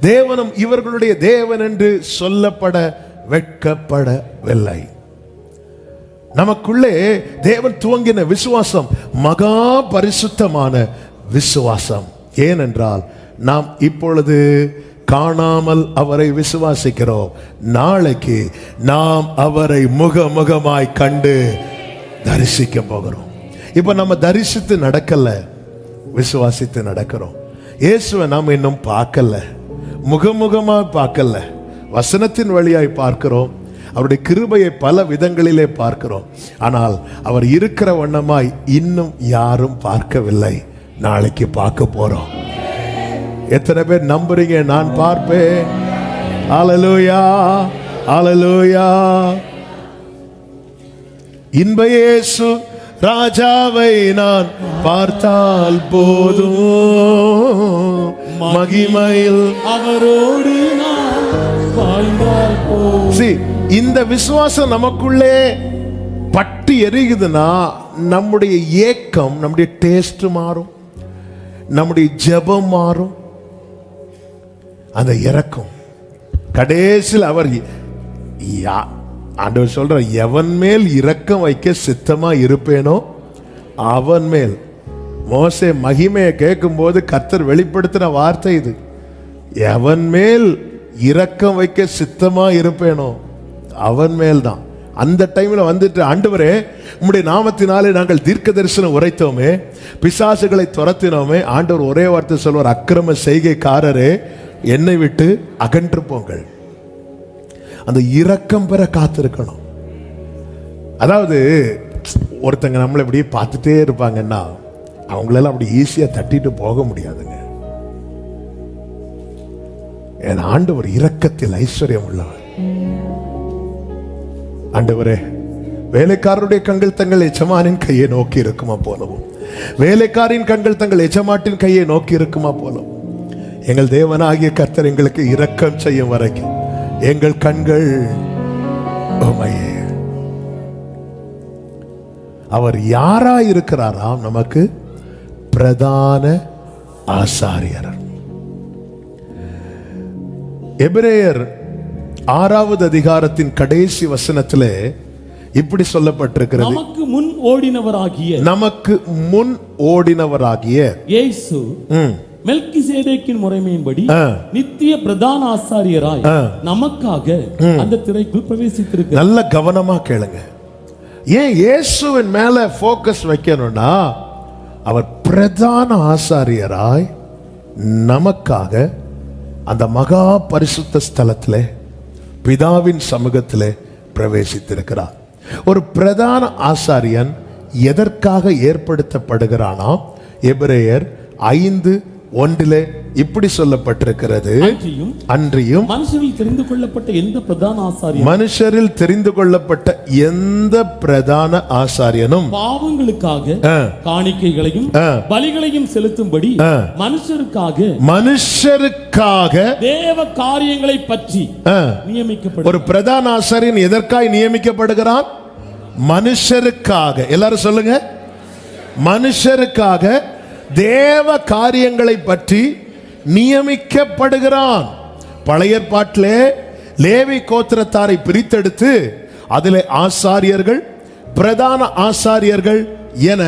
தேவனும் இவர்களுடைய தேவன் என்று சொல்லப்பட வெட்கப்படவில்லை. நமக்குள்ளே தேவன் துவங்கின விசுவாசம் மகா பரிசுத்தமான விசுவாசம். ஏனென்றால் நாம் இப்பொழுது காணாமல் அவரை விசுவாசிக்கிறோம். நாளைக்கு நாம் அவரை முகமுகமாய் கண்டு தரிசிக்க போகிறோம். இப்ப நம்ம தரிசித்து நடக்கல, விசுவாசித்து நடக்கிறோம். இயேசுவை நாம் இன்னும் பார்க்கல, முகமுகமாய் பார்க்கல, வசனத்தின் வழியாய் பார்க்கிறோம். அவருடைய கிருபையை பல விதங்களிலே பார்க்கிறோம். ஆனால் அவர் இருக்கிற வண்ணமாய் இன்னும் யாரும் பார்க்கவில்லை. நாளைக்கு பார்க்க போறோம். எத்தனை பேர் நம்புறீங்க? நான் பார்ப்பேன். அல்லேலூயா, அல்லேலூயா. இன்ப இயேசு ராஜாவை நான் பார்த்தால் போதும், மகிமையில் அவரோடு நான் வாழ்ந்தால் போதும். See, இந்த விசுவாசம் நமக்குள்ளே பட்டு எரியுதுன்னா நம்முடைய ஏக்கம், நம்முடைய டேஸ்ட் மாறும், நம்முடைய ஜெபம் மாறும். அந்த இரக்கம் கடைசியில் அவர் ஆண்டவர் சொல்ற, எவன் மேல் இரக்கம் வைக்க சித்தமா இருப்பேனோ அவன் மேல். மோசே மகிமையை கேட்கும் போது கர்த்தர் வெளிப்படுத்தின வார்த்தை இது. எவன் மேல் இரக்கம் வைக்க சித்தமா இருப்பேனோ அவன் மேல் தான். அந்த டைம்ல வந்துட்டு, ஆண்டவரே உம்முடைய நாமத்தினாலே நாங்கள் தீர்க்க தரிசனம் உரைத்தோமே, பிசாசுகளை துரத்தினோமே. ஆண்டவர் ஒரே வார்த்தை சொல்வார், அக்கிரம செய்கைக்காரரே என்னை விட்டு அகன்று போங்கள். அந்த இரக்கம் பெற காத்திருக்கணும். அதாவது ஒருத்தங்க நம்மளை இப்படியே பார்த்துட்டே இருப்பாங்கன்னா அவங்களெல்லாம் அப்படி ஈஸியா தட்டிட்டு போக முடியாதுங்க. என் ஆண்டவர் இரக்கத்தில் ஐஸ்வர்யம் உள்ளவர். ஆண்டவரே, வேலைக்காரருடைய கண்கள் தங்கள் எஜமானின் கையை நோக்கி இருக்குமா போலவும், வேலைக்காரின் கண்கள் தங்கள் எஜமாட்டின் கையை நோக்கி இருக்குமா போலவும், எங்கள் தேவனாகிய கர்த்தர் எங்களுக்கு இரக்கம் செய்யும் வரைக்கும் எங்கள் கண்கள் அவர் யாரா இருக்கிறாராம்? நமக்கு பிரதான ஆசாரியர். எபிரேயர் 6வது அதிகாரத்தின் கடைசி வசனத்திலே இப்படி சொல்லப்பட்டிருக்கிறது, நமக்கு முன் ஓடினவராகிய இயேசு மெல்கிசேதேக்கின் முறைமையின்படி நித்திய பிரதான ஆசாரியராய் நமக்காக அந்த திரைக்குள் பிரவேசித்திருக்கிறார். நல்ல கவனமா கேளுங்க. ஏன் இயேசுவின் மேல போக்கஸ் வைக்கணும்னா, அவர் பிரதான ஆசாரியராய் நமக்காக அந்த மகா பரிசுத்த ஸ்தலத்திலே பிதாவின் சமூகத்திலே பிரவேசித்திருக்கிறார். ஒரு பிரதான ஆசாரியன் எதற்காக ஏற்படுத்தப்படுகிறானாம்? எபிரேயர் 5:1 இப்படி சொல்லப்பட்டிருக்கிறது, அன்றியும் மனுஷரில் தெரிந்து கொள்ளப்பட்ட எந்த பிரதான ஆசாரியனும், மனுஷரில் தெரிந்து கொள்ளப்பட்ட எந்த பிரதான ஆசாரியனும் பாவங்களுக்காக காணிக்கைகளையும் பலிகளையும் செலுத்தும்படி மனுஷருக்காக தேவ காரியங்களை பற்றி நியமிக்கப்படும். ஒரு பிரதான ஆசாரியன் எதற்காக நியமிக்கப்படுகிறான்? மனுஷருக்காக. எல்லாரும் சொல்லுங்க, மனுஷருக்காக தேவ காரியங்களை பற்றி நியமிக்கப்படுகிறான். பழைய ஏற்பாட்டிலே லேவி கோத்திரத்தாரை பிரித்தெடுத்து அதிலே ஆசாரியர்கள், பிரதான ஆசாரியர்கள் என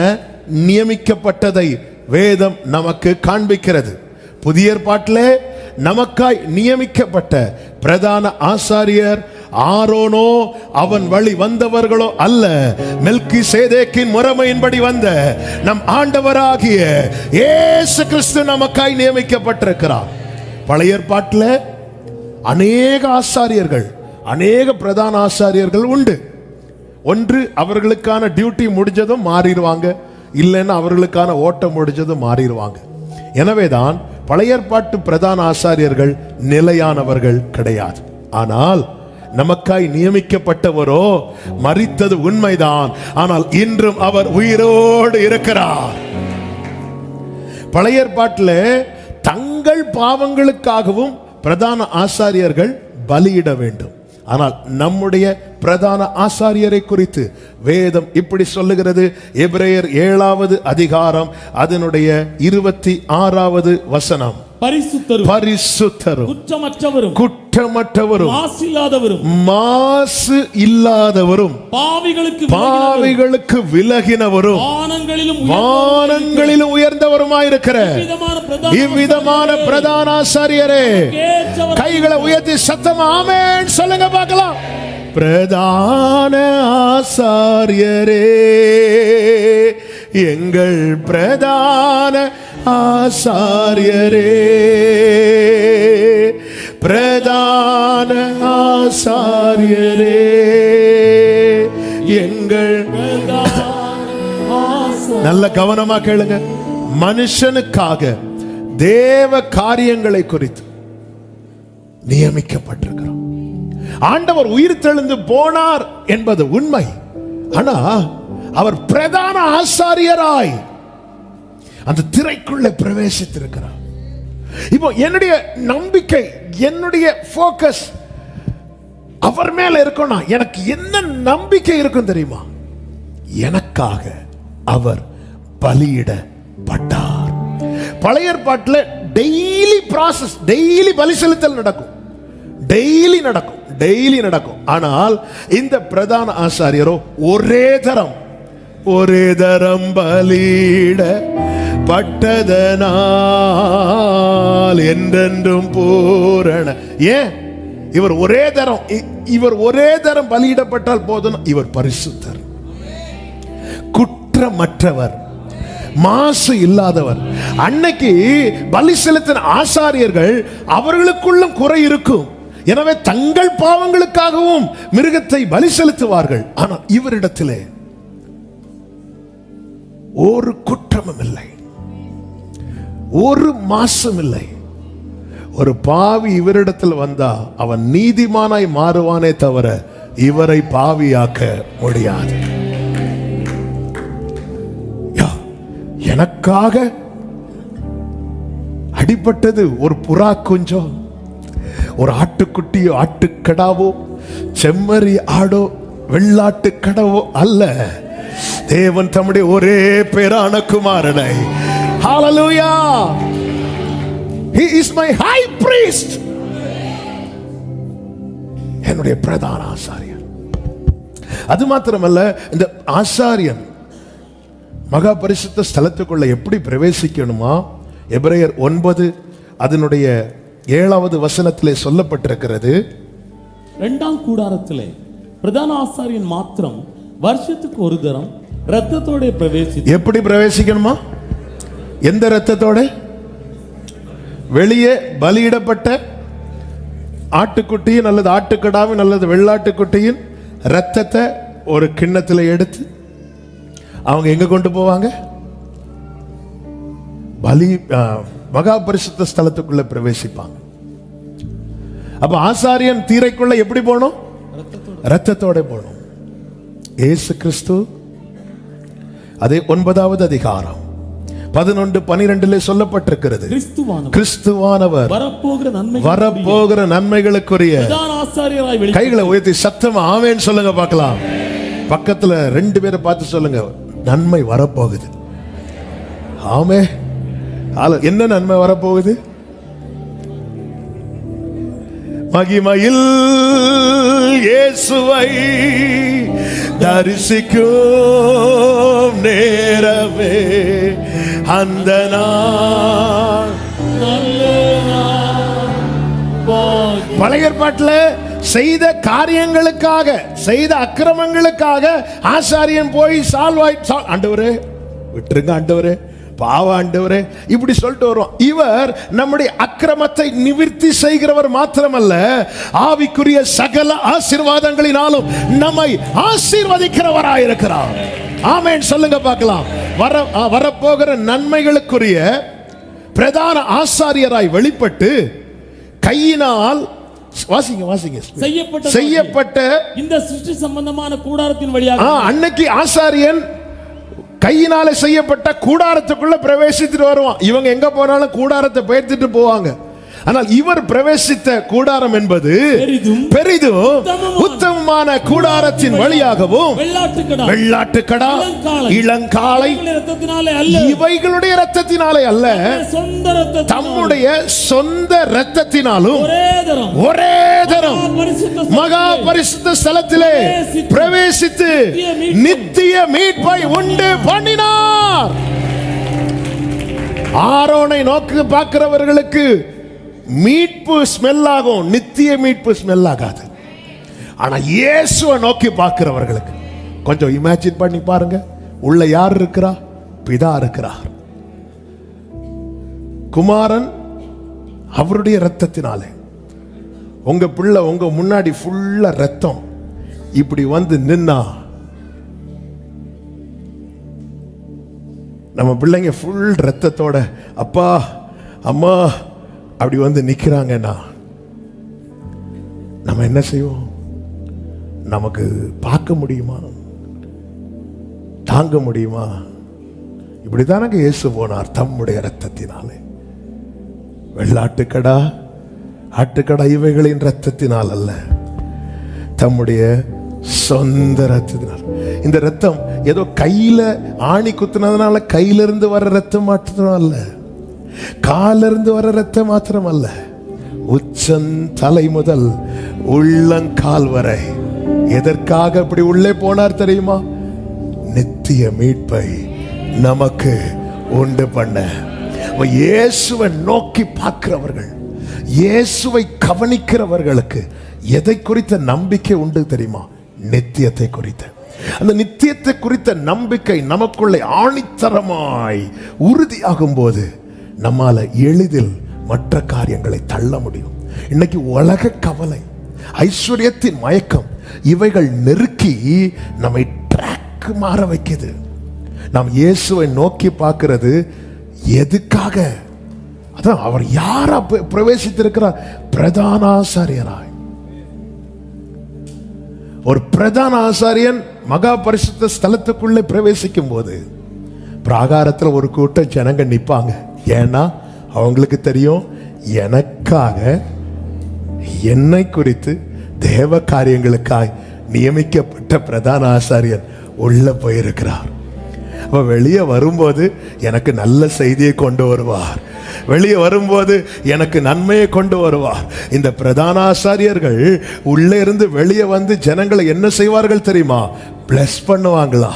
நியமிக்கப்பட்டதை வேதம் நமக்கு காண்பிக்கிறது. புதிய ஏற்பாட்டிலே நமக்காய் நியமிக்கப்பட்ட பிரதான ஆசாரியர் ஆரோனோ அவன் வழி வந்தவர்களோ அல்ல, மெல்கிசேதேக்கின் முறைமையின்படி வந்த நம் ஆண்டவராகிய இயேசு கிறிஸ்து நமக்காய் நியமிக்கப்பட்டிருக்கிறார். பழைய ஏற்பாட்டில் அநேக ஆசாரியர்கள், அநேக பிரதான ஆசாரியர்கள் உண்டு. ஒன்று அவர்களுக்கான டியூட்டி முடிஞ்சதும் மாறிடுவாங்க, இல்லைன்னா அவர்களுக்கான ஓட்டம் முடிஞ்சதும் மாறிடுவாங்க. எனவேதான் பழைய ஏற்பாட்டு பிரதான ஆசாரியர்கள் நிலையானவர்கள் கிடையாது. ஆனால் நமக்காய் நியமிக்கப்பட்டவரோ மரித்தது உண்மைதான், ஆனால் இன்றும் அவர் உயிரோடு இருக்கிறார். பழைய ஏற்பாட்டில் தங்கள் பாவங்களுக்காகவும் பிரதான ஆசாரியர்கள் பலியிட வேண்டும். ஆனால் நம்முடைய பிரதான ஆசாரியரை குறித்து வேதம் இப்படி சொல்லுகிறது. எபிரேயர் 7வது அதிகாரம் அதனுடைய 26வது வசனம். பரிசுத்தரும் பரிசுத்தரும் குற்றமற்றவரும் குற்றமற்றவரும் மாசு இல்லாதவரும் பாவிகளுக்கு விலகினவரும் வானங்களிலும் உயர்ந்தவருமாயிருக்கிற இவ்விதமான பிரதான ஆசாரியரே, கைகளை உயர்த்தி சத்தம் ஆமென் சொல்லுங்க பார்க்கலாம். பிரதான ஆசாரியரே, எங்கள் பிரதான ஆசாரியரே, பிரதான ஆசாரியரே, எங்கள் நல்ல கவனமா கேளுங்க. மனுஷனுக்காக தேவ காரியங்களை குறித்து நியமிக்கப்பட்டிருக்கிறோம். ஆண்டவர் உயிர் தெழுந்து போனார் என்பது உண்மை. ஆனா அவர் பிரதான ஆசாரியராய் அந்த திரைக்குள்ள பிரவேசித்திருக்கிறார். இப்போ என்னுடைய நம்பிக்கை, என்னுடைய போக்கஸ் அவர் மேல இருக்கணும். எனக்கு என்ன நம்பிக்கை இருக்கும் தெரியுமா? எனக்காக அவர் பலியிடப்பட்டார். பழைய ஏற்பாட்டில் டெய்லி ப்ராசஸ், டெய்லி பலி செலுத்தல் நடக்கும், டெய்லி நடக்கும். ஆனால் இந்த பிரதான ஆசாரியரோ ஒரே தரம் பலியிடப்பட்டதனால் என்றென்றும் பூரண. ஏன் இவர் ஒரே தரம் பலியிடப்பட்டால் போதும். இவர் பரிசுத்தர், குற்றமற்றவர், மாசு இல்லாதவர். அன்னைக்கு பலி செலுத்தின ஆசாரியர்கள் அவர்களுக்குள்ளும் குறை இருக்கும். எனவே தங்கள் பாவங்களுக்காகவும் மிருகத்தை பலி செலுத்துவார்கள். ஆனால் இவரிடத்திலே ஒரு குற்றமும் இல்லை, ஒரு மாசும் இல்லை. ஒரு பாவி இவரிடத்தில் வந்தா அவன் நீதிமானாய் மாறுவானே தவிர இவரை பாவியாக்க முடியாது. எனக்காக அடிபட்டது ஒரு புறா குஞ்சோ, ஒரு ஆட்டுக்குட்டியோ, ஆட்டுக்கடாவோ, செம்மறி ஆடோ, வெள்ளாட்டு கடவோ அல்ல. தேவன் தம்முடைய ஒரே பேரான குமாரனை, ஹalleluya, he is my high priest, என்னுடைய பிரதான ஆசாரியர். அது மாத்திரமல்ல, இந்த ஆசாரியன் மகா பரிசுத்த ஸ்தலத்துக்குள்ள எப்படி பிரவேசிக்கணுமா? எபிரேயர் 9 அதனுடைய 7வது வசனத்திலே சொல்லப்பட்டிருக்கிறது. 2ஆம் கூடாரத்திலே பிரதான ஆசாரியன் மாத்திரம் வருஷத்துக்கு ஒரு தரம் இரத்தத்தோட எப்படி பிரவேசிக்கணுமா? எந்த இரத்தத்தோட? வெளியே பலியிடப்பட்ட ஆட்டுக்குட்டியின் அல்லது ஆட்டுக்கடாவின் அல்லது வெள்ளாட்டுக்குட்டியின் இரத்தத்தை ஒரு கிண்ணத்தில் எடுத்து அவங்க எங்க கொண்டு போவாங்க? பலி மகா பரிசுத்த ஸ்தலத்துக்குள்ள பிரவேசிப்பாங்க. அப்ப ஆசாரியன் தீரைக்குள்ள எப்படி போகணும்? இரத்தத்தோட போகணும். இயேசு கிறிஸ்து அதே 9வது அதிகாரம் 11-12 சொல்லப்பட்டிருக்கிறது. கிறிஸ்துவானவர் வரப்போகிற நன்மைகளுக்குரிய கைகளை உயர்த்தி சத்தமா ஆமென் சொல்லுங்க பார்க்கலாம். பக்கத்துல 2 பேரை பார்த்து சொல்லுங்க, நன்மை வரப்போகுது. ஆமே. என்ன நன்மை வரப்போகுது? மகிமையில் இயேசுவை தரிசிக்கும் நேரமே அந்த நாள். பழைய ஏற்பாட்டில் செய்த காரியங்களுக்காக, செய்த அக்கிரமங்களுக்காக ஆசாரியன் போய் ஆண்டவரே விட்டுருங்க, ஆண்டவரே பாவ ஆண்டவரே இப்படி சொல்லிட்டு வருவோம். இவர் நம்முடைய அக்கிரமத்தை நிவர்த்தி செய்கிறவர் மாத்திரமல்ல, ஆவிக்குரிய சகல ஆசீர்வாதங்களினாலும் நம்மை ஆசீர்வதிக்கிறவராயிருக்கிறார். ஆமென் சொல்லுங்க பார்க்கலாம். வரப்போகிற நன்மைகளுக்குரிய பிரதான ஆசாரியராய் வெளிப்பட்டு கையினால் செய்யப்பட்ட இந்த சிருஷ்டி சம்பந்தமான கூடாரத்தின் வழியாக அன்னைக்கு ஆசாரியன் கையினால செய்யப்பட்ட கூடாரத்துக்குள்ள பிரவேசித்துட்டு வருவான். இவங்க எங்க போனாலும் கூடாரத்தை பெயர்த்துட்டு போவாங்க. ஆனால் இவர் பிரவேசித்த கூடாரம் என்பது பெரிதும் உத்தமமான கூடாரத்தின் வழியாகவும் வெள்ளாட்டுக்கடா, இளங்காளை இவைகளுடைய இரத்தத்தினாலே அல்ல, தம்முடைய சொந்த இரத்தத்தினாலும் ஒரே தரம் மகா பரிசுத்த ஸ்தலத்திலே பிரவேசித்து நித்திய மீட்பை உண்டு பண்ணினார். ஆரோனை நோக்கி பார்க்கிறவர்களுக்கு மீட்பு ஸ்மெல் ஆகும், நித்திய மீட்பு ஸ்மெல் ஆகாது. ஆனா இயேசுவை நோக்கி பார்க்கிறவர்களுக்கு கொஞ்சம் இமேஜின் பண்ணி பாருங்க, உள்ள யார் இருக்கிறா? பிதா இருக்கிறார். குமாரன் அவருடைய இரத்தத்தினாலே, உங்க பிள்ளை உங்க முன்னாடி ஃபுல்லா ரத்தம் இப்படி வந்து நின்னா, நம்ம பிள்ளைங்க ஃபுல் ரத்தத்தோட அப்பா அம்மா அப்படி வந்து நிக்கிறாங்கன்னா நம்ம என்ன செய்வோம்? நமக்கு பார்க்க முடியுமா? தாங்க முடியுமா? இப்படிதானங்க இயேசு போனார் தம்முடைய இரத்தத்தினாலே. வெள்ளாட்டுக்கடா, ஆட்டுக்கடா இவைகளின் இரத்தத்தினால் அல்ல, தம்முடைய சொந்த ரத்தத்தினால். இந்த ரத்தம் ஏதோ கையில ஆணி குத்துனதுனால கையிலிருந்து வர ரத்தம் மாத்திரம் அல்ல, காலிலிருந்து வர ரத்தம் மாத்திரம் அல்ல, உச்சந்தலை முதல் உள்ளங்கால் வரை. எதற்காக அப்படி உள்ளே போனார் தெரியுமா? நித்திய மீட்பை நமக்கு உண்டு பண்ண. இயேசுவை நோக்கி பார்க்கிறவர்கள், இயேசுவை கவனிக்கிறவர்களுக்கு எதை குறித்த நம்பிக்கை உண்டு தெரியுமா? நித்தியத்தை குறித்த. அந்த நித்தியத்தை குறித்த நம்பிக்கை நமக்குள்ளே ஆணித்தரமாய் உறுதியாகும் போது நம்மால எளிதில் மற்ற காரியங்களை தள்ள முடியும். இன்னைக்கு உலக கவலை, ஐஸ்வர்யத்தின் மயக்கம், இவைகள் நெருக்கி நம்மை ட்ராக் மாற வைக்குது. நாம் இயேசுவை நோக்கி பார்க்கிறது எதுக்காக? அதான் அவர் யாரா பிரவேசித்திருக்கிறார்? பிரதான ஆசாரியராய். ஒரு பிரதான ஆசாரியன் மகா பரிசுத்த ஸ்தலத்துக்குள்ளே பிரவேசிக்கும் போது பிராகாரத்தில் ஒரு கூட்டம் ஜனங்க நிப்பாங்க. ஏன்னா அவங்களுக்கு தெரியும், எனக்காக, என்னை குறித்து தேவ காரியங்களுக்காய் நியமிக்கப்பட்ட பிரதான ஆசாரியன் உள்ள போயிருக்கிறார். அப்ப வெளியே வரும்போது எனக்கு நல்ல செய்தியை கொண்டு வருவார், வெளியே வரும்போது எனக்கு நன்மையை கொண்டு வருவார். இந்த பிரதான ஆசாரியர்கள் உள்ளே இருந்து வெளியே வந்து ஜனங்களை என்ன செய்வார்கள் தெரியுமா? பிளஸ் பண்ணுவாங்களா?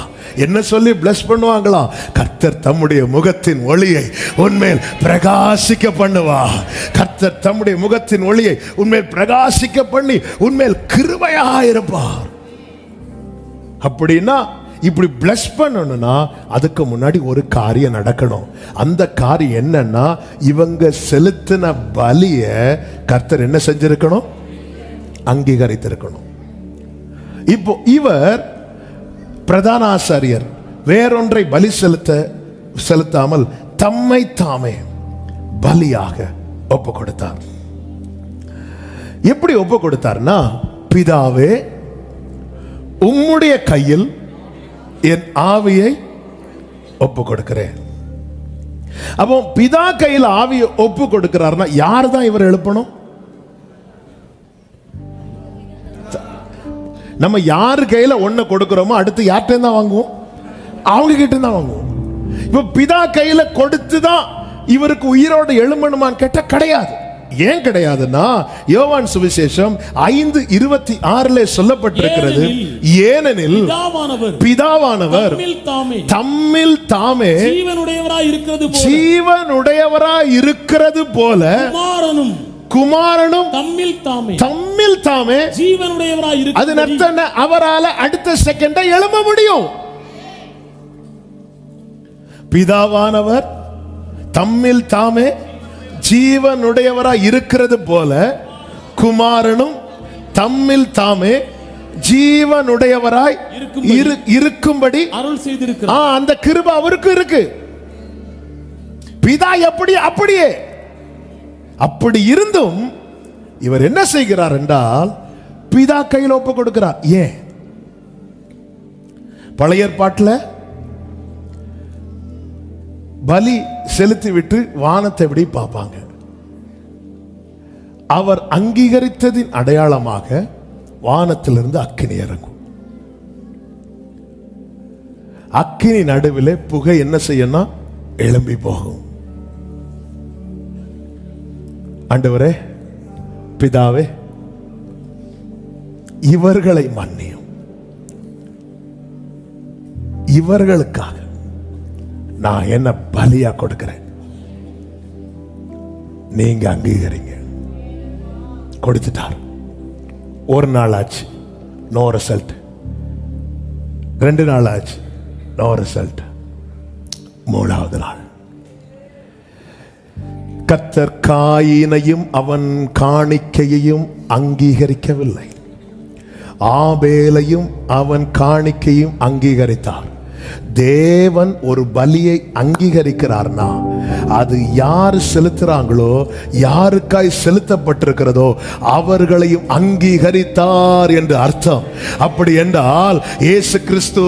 என்ன சொல்லி பிளஸ் பண்ணுவாங்களா? கர்த்தர் தம்முடைய முகத்தின் ஒளியை உன்மேல் பிரகாசிக்க பண்ணுவார். கர்த்தர் தம்முடைய முகத்தின் ஒளியை உன்மேல் பிரகாசிக்க பண்ணி உன்மேல் கிருபையா இருப்பார். அப்படின்னா இப்படி பிளஸ் பண்ணணும்னா அதுக்கு முன்னாடி ஒரு காரியம் நடக்கணும். அந்த காரியம் என்னன்னா, இவங்க செலுத்தின பலிய கர்த்தர் என்ன செஞ்சிருக்கணும்? அங்கீகரித்திருக்கணும். இப்போ இவர் பிரதான ஆசாரியர் வேறொன்றை பலி செலுத்தாமல் தம்மை தாமே பலியாக ஒப்பு கொடுத்தார். எப்படி ஒப்பு கொடுத்தார்னா, பிதாவே உம்முடைய கையில் என் ஆவியை ஒப்பு கொடுக்கிறேன். அப்போ பிதா கையில் ஆவியை ஒப்பு கொடுக்கிறார்னா யார் தான் இவர் எழுப்பணும்? நம்ம யாரு கையில ஒண்ணு கொடுக்கிறோமோ அடுத்து யார்கிட்ட தான் வாங்குவோம்? அவங்க கிட்ட தான் வாங்குவோம். இப்ப பிதா கையில கொடுத்துதான் இவருக்கு உயிரோடு எழும்பணுமான்னு கேட்டா கிடையாது. ஏன் கிடையாதுன்னா, யோவான் சுவிசேஷம் 5:26 சொல்லப்பட்டிருக்கிறது, ஏனெனில் பிதாவானவர் தம்மில் தாமே ஜீவனுடையவராய் இருக்கிறது போல குமாரனும் தம்மில் தாமே ஜீவனுடையவராய் இருக்கிறது. அதன் அர்த்தம் என்ன? அவரால் அடுத்த செகண்ட எழும்ப முடியும். பிதாவானவர் தம்மில் தாமே ஜீவனுடையவராய் இருக்கிறது போல குமாரனும் தம்மில் தாமே ஜீவனுடையவராய் இருக்கும்படி அருள் செய்திருக்கிறார். அந்த கிருபை அவருக்கு இருக்கு. பிதா எப்படி? அப்படியே. அப்படி இருந்தும் இவர் என்ன செய்கிறார் என்றால் பிதா கையில் ஒப்பு கொடுக்கிறார். ஏன்? பழைய ஏற்பாட்டில் பலி செலுத்தி விட்டு வானத்தை எப்படி பார்ப்பாங்க? அவர் அங்கீகரித்ததின் அடையாளமாக வானத்திலிருந்து அக்கினி இறங்கும். அக்கினி நடுவிலே புகை என்ன செய்யணும்? எழும்பி போகும். ஆண்டவரே, பிதாவே, இவர்களை மன்னியும், இவர்களுக்காக நான் என்ன பலியா கொடுக்கிறேன், நீங்க அங்கீகரிங்க. கொடுத்துட்டார். ஒரு நாள் ஆச்சு, நோ ரிசல்ட். 2 நாள் ஆச்சு, நோ ரிசல்ட். 3வது நாள் கர்த்தர் காயினையும் அவன் காணிக்கையையும் அங்கீகரிக்கவில்லை, ஆபேலையும் அவன் காணிக்கையும் அங்கீகரித்தார். தேவன் ஒரு பலியை அங்கீகரிக்கிறார்னா அது யார் செலுத்துறாங்களோ, யாருக்காய் செலுத்தப்பட்டிருக்கிறதோ அவர்களையும் அங்கீகரித்தார் என்று அர்த்தம். அப்படி என்றால் இயேசு கிறிஸ்து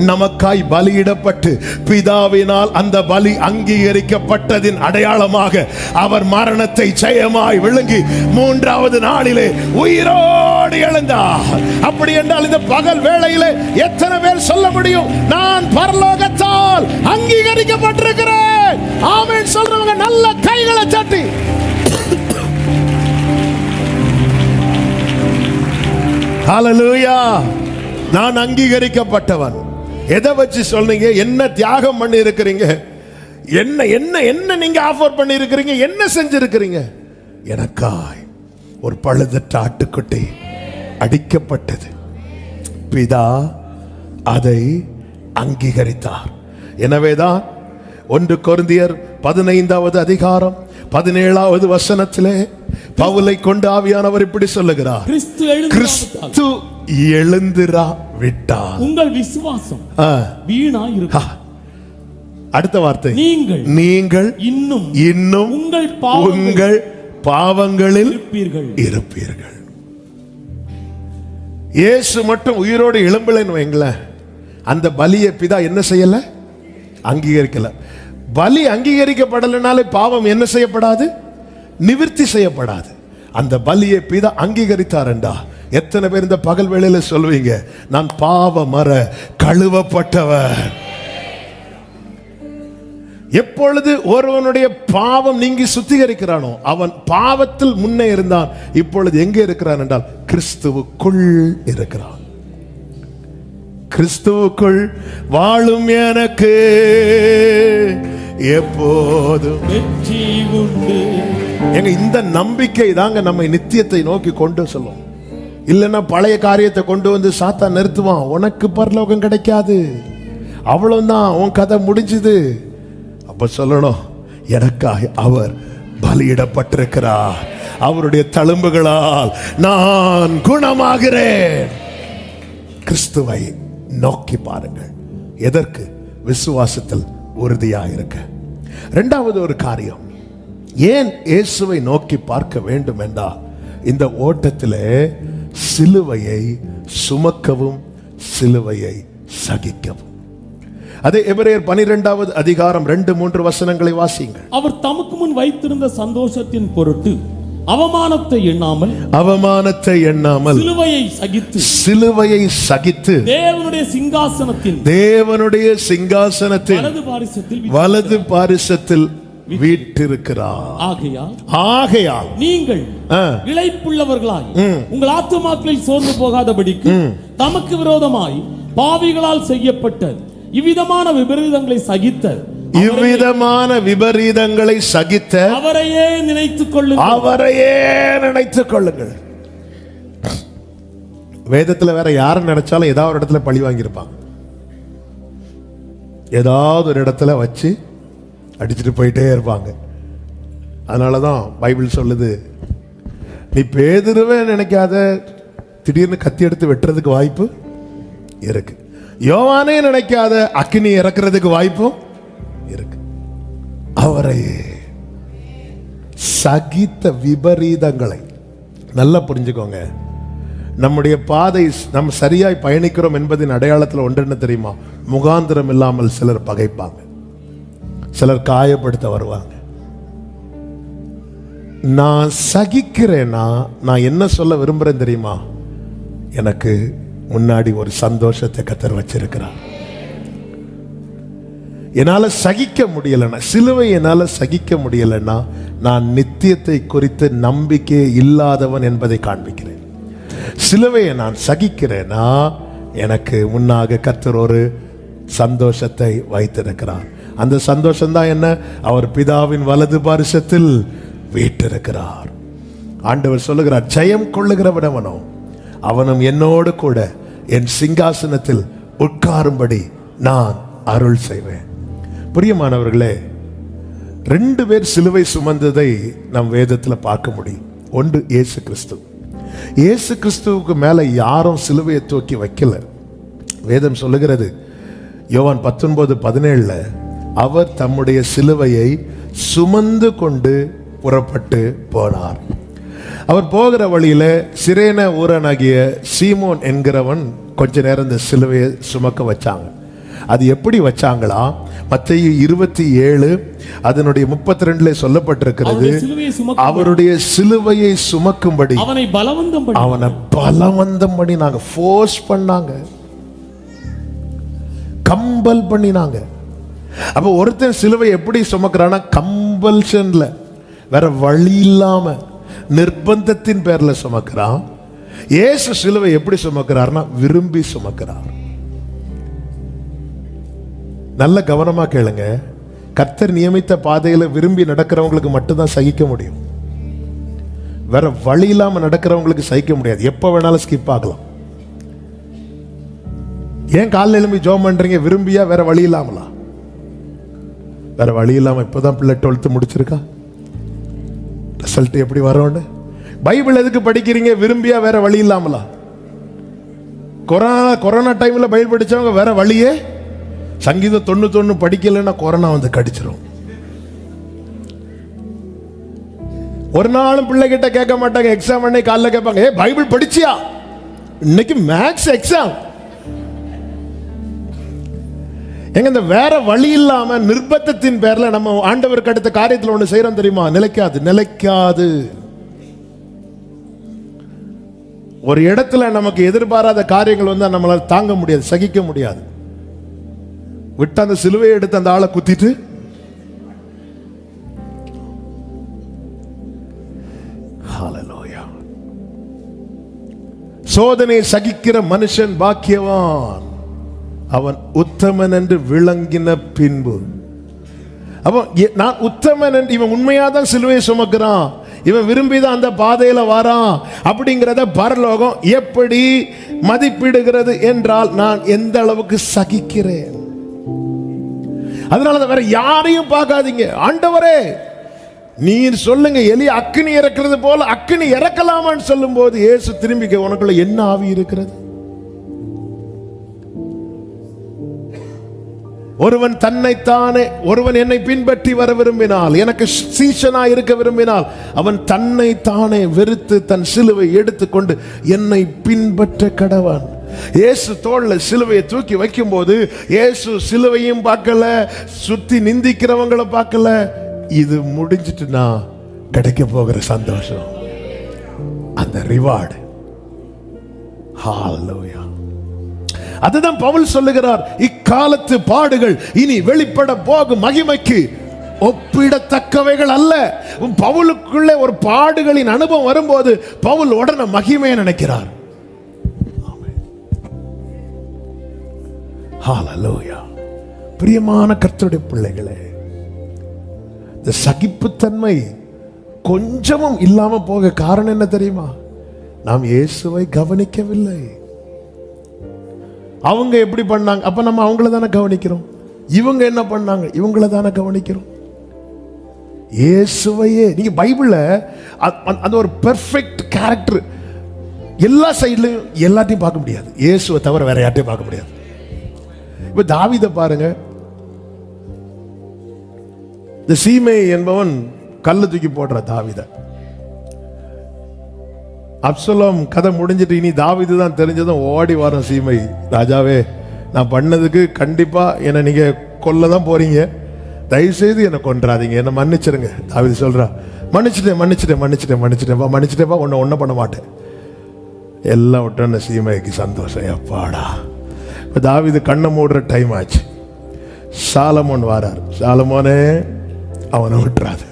நமக்காய் பலியிடப்பட்டு பிதாவினால் அந்த பலி அங்கீகரிக்கப்பட்டதின் அடையாளமாக அவர் மரணத்தை ஜெயமாய் விழுங்கி 3வது நாளிலே உயிரோடு எழுந்தார். அப்படி என்றால் இந்த பகல் வேளையிலே எத்தனை பேர் சொல்ல முடியும், நான் பரலோகத்தால் அங்கீகரிக்கப்பட்டிருக்கிறேன்? ஆமென் சொல்றவங்க நல்ல கைகளை தட்டி ஹல்லேலூயா. நான் அங்கீகரிக்கப்பட்டவன். எதை வச்சு சொல்றீங்க? என்ன தியாகம் பண்ணி இருக்கிறீங்க? என்ன என்ன என்ன நீங்க ஆஃபர் பண்ணி இருக்கிறீங்க? என்ன செஞ்சிருக்கிறீங்க? எனக்காய் ஒரு பழுதற்ற ஆட்டுக்குட்டி அடிக்கப்பட்டது. பிதா அதை அங்கீகரித்தார். எனவேதான் 1 கொரிந்தியர் 15வது அதிகாரம் 17வது வசனத்திலே பவுலை கொண்டு ஆவியானவர் இப்படி சொல்லுகிறார், கிறிஸ்து எழுந்திரா விட்டார், உங்கள் விசுவாசம் வீணா இருக்கும். அடுத்த வார்த்தை, நீங்கள் இன்னும் உங்கள் பாவங்களில் இருப்பீர்கள். இயேசு மட்டும் உயிரோடு எழும்பலைன்னு வைங்களேன், அந்த பலியை பிதா என்ன செய்யல? அங்கீகரிக்கல. பலி அங்கீகரிக்கப்படலைனாலே பாவம் என்ன செய்யப்படாது? நிவிர்த்தி செய்யப்படாது. அந்த பலியை பிதா அங்கீகரித்தார் என்றா எத்தனை பேர் இந்த பகல் வேளையில சொல்வீங்க, நான் பாவ மர கழுவப்பட்டவர்? எப்பொழுது ஒருவனுடைய பாவம் நீங்கி சுத்திகரிக்கிறானோ அவன் பாவத்தில் முன்னே இருந்தான். இப்பொழுது எங்கே இருக்கிறான் என்றால் கிறிஸ்துவுக்குள் இருக்கிறான். கிறிஸ்துவுக்குள் வாழும் எனக்கு எப்போதும் வெற்றி உண்டு. எங்க இந்த நம்பிக்கை தாங்க நம்மை நித்தியத்தை நோக்கி கொண்டு செல்லும். இல்லைன்னா பழைய காரியத்தை கொண்டு வந்து சாத்தான் நிறுத்துவான். உனக்கு பரலோகம் கிடைக்காது, அவ்வளவுதான், உன் கதை முடிஞ்சுது. அப்ப சொல்லணும், எனக்காக அவர் பலியிடப்பட்டிருக்கிறார், அவருடைய தழும்புகளால் நான் குணமாகிறேன். கிறிஸ்துவை நோக்கி பாருங்கள். எதற்கு? விசுவாசத்தில் உறுதியாக இருக்க. 2வது ஒரு காரியம், ஏன் இயேசுவை நோக்கி பார்க்க வேண்டும் என்றால் இந்த ஓட்டத்திலே சிலுவையை சுமக்கவும் சிலுவையை சகிக்கவும். அதே எபிரேயர் 12வது அதிகாரம் 2-3 வசனங்களை வாசியுங்கள். அவர் தமக்கு முன் வைத்திருந்த சந்தோஷத்தின் பொருட்டு அவமானத்தை எண்ணாமல் சிலுவையை சகித்து தேவனுடைய சிங்காசனத்தின் வலது பாரிசத்தில் வீற்றிருக்கிறார். ஆகையால் நீங்கள் இளைப்புள்ளவர்களாய் உங்கள் ஆத்துமாக்களில் சோர்ந்து போகாதபடிக்கு தமக்கு விரோதமாய் பாவிகளால் செய்யப்பட்ட இவ்விதமான விபரீதங்களை சகித்த அவரையே நினைத்துக் கொள்ளுங்கள். வேதத்துல வேற யாரை நினைச்சாலும் ஏதாவது ஒரு இடத்துல பழி வாங்கியிருப்பாங்க. ஏதாவது ஒரு இடத்துல வச்சு அடிச்சுட்டு போயிட்டே இருப்பாங்க. அதனாலதான் பைபிள் சொல்லுது, நீ பேதுருவே நினைக்காத, திடீர்னு கத்தி எடுத்து வெட்டுறதுக்கு வாய்ப்பு இருக்கு. யோவானே நினைக்காத, அக்கினி இறக்குறதுக்கு வாய்ப்பும் இருக்கு. அவரை சகித்த விபரீதங்களை நல்லா புரிஞ்சுக்கோங்க. நம்முடைய பாதை நம்ம சரியாய் பயணிக்கிறோம் என்பதின் அடையாளத்தில் ஒன்று என்ன தெரியுமா? முகாந்திரம் இல்லாமல் சிலர் பகைப்பாங்க, சிலர் காயப்படுத்த வருவாங்க. நான் சகிக்கிறேன்னா நான் என்ன சொல்ல விரும்புறேன் தெரியுமா? எனக்கு முன்னாடி ஒரு சந்தோஷத்தை கர்த்தர் வச்சிருக்கிறார். என்னால சகிக்க முடியலன்னா, சிலுவை என்னால சகிக்க முடியலன்னா, நான் நித்தியத்தை குறித்து நம்பிக்கை இல்லாதவன் என்பதை காண்பிக்கிறேன். சிலுவையை நான் சகிக்கிறேன்னா எனக்கு முன்னாக கர்த்தர் ஒரு சந்தோஷத்தை வைத்திருக்கிறார். அந்த சந்தோஷம் தான் என்ன? அவர் பிதாவின் வலது பாரிசத்தில் வீற்றிருக்கிறார். ஆண்டவர் சொல்லுகிறார், ஜெயம் கொள்ளுகிறவனவனோ அவனும் என்னோடு கூட என் சிங்காசனத்தில் உட்காரும்படி நான் அருள் செய்வேன். பிரியமானவர்களே, 2 பேர் சிலுவை சுமந்ததை நம் வேதத்தில் பார்க்க முடியும். ஒன்று இயேசு கிறிஸ்து. இயேசு கிறிஸ்துவுக்கு மேல யாரும் சிலுவையை தூக்கி வைக்கல. வேதம் சொல்லுகிறது, யோவான் 19:17, அவர் தம்முடைய சிலுவையை சுமந்து கொண்டு புறப்பட்டு போனார். அவர் போகிற வழியில சிரேன ஊரனாகிய சீமோன் என்கிறவன் கொஞ்ச நேரம் இந்த சிலுவையை சுமக்க வச்சாங்க. அது எப்படி வச்சாங்களா? மத்தேயு 27 அதனுடைய 32 சொல்லப்பட்டிருக்கிறது, அவருடைய சிலுவையை சுமக்கும்படி அவனை பலவந்தம் பண்ணி நாங்க ஃபோர்ஸ் பண்ணாங்க, கம்பல் பண்ணினாங்க. அப்ப ஒருத்தன் சிலுவை எப்படி சுமக்கிறான்னா கம்பல்ஷன்ல, வேற வழி இல்லாம நிர்பந்தத்தின் பேர்ல சுமக்கிறான். இயேசு சிலுவை எப்படி சுமக்கிறார்னா விரும்பி சுமக்கிறார். நல்ல கவனமா கேளுங்க, கர்த்தர் நியமித்த பாதையில விரும்பி நடக்கிறவங்களுக்கு மட்டும்தான் சகிக்க முடியும். வேற வழி இல்லாம நடக்கிறவங்களுக்கு சகிக்க முடியாது. எப்ப வேணாலும் ஸ்கிப் ஆகலாம். ஏன் காலைல எழும்பி ஜெபம் பண்றீங்க? விரும்பியா வேற வழி இல்லாமலா? வேற வழி இல்லாம இப்பதான் பிள்ளை 12th முடிச்சிருக்கா, ரிசல்ட் எப்படி வரோன்னு. பைபிள் எதுக்கு படிக்கிறீங்க? விரும்பியா வேற வழி இல்லாமலா? கொரோனா டைம்ல பைபிள் படிச்சவங்க வேற வழியே. சங்கீதம் 91 படிக்கலைன்னா கொரோனா வந்து கடிச்சிரும். ஒரு நாளும் பிள்ளை கிட்ட கேட்க மாட்டாங்க. எக்ஸாம் அன்னைக்கு காலைல கேட்பாங்க, ஏ பைபிள் படிச்சியா? இன்னைக்கு மேக்ஸ் எக்ஸாம். எங்க இந்த வேற வழி இல்லாம நிர்பந்தத்தின் பேர்ல நம்ம ஆண்டவருக்கு அடுத்த காரியத்தில் ஒண்ணு செய்யறோம் தெரியுமா? நிலைக்காது. ஒரு இடத்துல நமக்கு எதிர்பாராத காரியங்கள் வந்தா நம்மளால தாங்க முடியாது, சகிக்க முடியாது. விட்டு அந்த சிலுவையை எடுத்து அந்த ஆளை குத்திட்டு சோதனை சகிக்கிற மனுஷன் பாக்கியவான், அவன் உத்தமன் என்று விளங்கின பின்பு. அப்போ நான் உத்தமன் என்று, இவன் உண்மையாதான் சிலுவையை சுமக்கிறான், இவன் விரும்பிதான் அந்த பாதையில வாரான் அப்படிங்கிறத பரலோகம் எப்படி மதிப்பிடுகிறது என்றால் நான் எந்த அளவுக்கு சகிக்கிறேன். அதனால வேற யாரையும் பார்க்காதீங்க. ஆண்டவரே நீர் சொல்லுங்க, எலி அக்கினி இறக்கிறது போல அக்கினி இறக்கலாமான்னு சொல்லும் போது இயேசு திரும்பிக்க, உனக்குள்ள என்ன ஆவி இருக்கிறது? ஒருவன் தன்னைத்தானே, ஒருவன் என்னை பின்பற்றி வர விரும்பினால், எனக்கு சீஷனா இருக்க விரும்பினால், அவன் தன்னைத்தானே வெறுத்து தன் சிலுவை எடுத்துக்கொண்டு என்னை பின்பற்ற கடவன். இயேசு தோள்ல சிலுவையை தூக்கி வைக்கும் போது இயேசு சிலுவையும் பார்க்கல, சுத்தி நிந்திக்கிறவங்களை பார்க்கல. இது முடிஞ்சிட்டுனா கிடைக்க போகிற சந்தோஷம், அந்த ரிவார்டு. ஹalleluya. அதுதான் பவுல் சொல்லுகிறார், இக்காலத்து பாடுகள் இனி வெளிப்பட போகும் மகிமைக்கு ஒப்பிடத்தக்கவைகள் அல்ல. பவுலுக்குள்ளே ஒரு பாடுகளின் அனுபவம் வரும்போது பவுல் உடனே மகிமையை நினைக்கிறார். ஹalleluya. பிரியமான கர்த்தருடைய பிள்ளைகளே, இந்த சகிப்புத்தன்மை கொஞ்சமும் இல்லாம போக காரணம் என்ன தெரியுமா? நாம் இயேசுவை கவனிக்கவில்லை. அவங்க எப்படி பண்ணாங்க, அப்ப நம்ம அவங்கள தானே கவனிக்கிறோம். இவங்க என்ன பண்ணாங்க, இவங்கள தானே கவனிக்கிறோம். இயேசுவையே நீங்க பைபிள்ல அந்த ஒரு பெர்ஃபெக்ட் கேரக்டர் எல்லா சைட்லயும் எல்லாத்தையும் பார்க்க முடியாது. இயேசுவை தவிர வேற யார்ட்டையும் பார்க்க முடியாது. இப்ப தாவீதை பாருங்க. இந்த சீமை என்பவன் கல்ல தூக்கி போடுற தாவீத. அப்சலோம் கதை முடிஞ்சிட்டு இனி தாவீது தான் தெரிஞ்சதும் ஓடி வரும் சீமை, ராஜாவே நான் பண்ணதுக்கு கண்டிப்பா என்னை நீங்க கொல்ல தான் போறீங்க, தயவு செய்து என்னை கொன்றாதீங்க, என்னை மன்னிச்சிருங்க. தாவீது சொல்றா, மன்னிச்சிட்டேப்பா, ஒன்றும் பண்ண மாட்டேன். எல்லாம் விட்டோன்னு சீமைக்கு சந்தோஷம். எப்பாடா, இப்போ தாவீது கண்ணை மூடுற டைம் ஆச்சு. சாலமோன் வாரார். சாலமோனே, அவனை விட்டுறாது,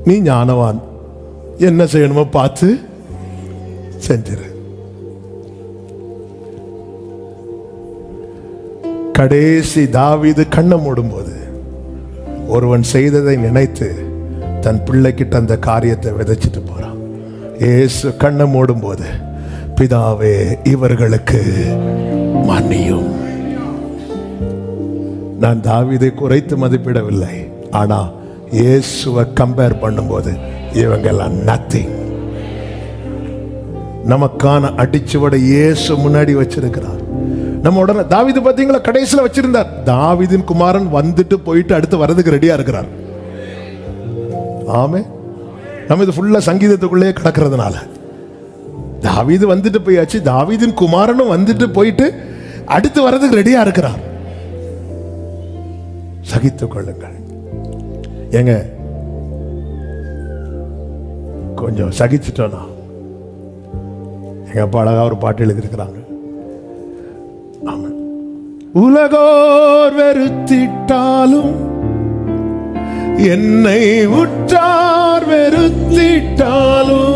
நீ ஞானவான், என்ன செய்யணுமோ பார்த்து செஞ்சிரு. கடைசி தாவீது கண்ணை மூடும்போது ஒருவன் செய்ததை நினைத்து தன் பிள்ளைக்கிட்ட அந்த காரியத்தை விதைச்சிட்டு போறான். இயேசு கண்ணை மூடும்போது, பிதாவே இவர்களுக்கு மன்னியும். நான் தாவீதை குறைத்து மதிப்பிடவில்லை, ஆனா இயேசுவை கம்பேர் பண்ணும்போது இவங்க எல்லாம் நத்திங். நமக்கான அடிச்சுவடை இயேசு முன்னாடி வச்சிருக்கிறார். நம்ம உடனே தாவீது பாத்தீங்களா, கடைசியில் வச்சிருந்தார். தாவீதின் குமாரன் வந்துட்டு போயிட்டு அடுத்து வரதுக்கு ரெடியா இருக்கிறார். ஆமே. நம்ம இது ஃபுல்லா சங்கீதத்துக்குள்ளே கிடக்கிறதுனால தாவீது வந்துட்டு போயாச்சு, தாவீதின் குமாரனும் வந்துட்டு போயிட்டு அடுத்து வரதுக்கு ரெடியா இருக்கிறார். சகித்துக் கொள்ளுங்கள். ஏங்க, கொஞ்சம் சகிச்சுட்டோன்னா, எங்க அப்பா அழகா ஒரு பாட்டு எழுதியிருக்கிறாங்க. ஆமா, உலகோர் வெறுத்திட்டாலும் என்னை உற்றார் வெறுத்திட்டாலும்,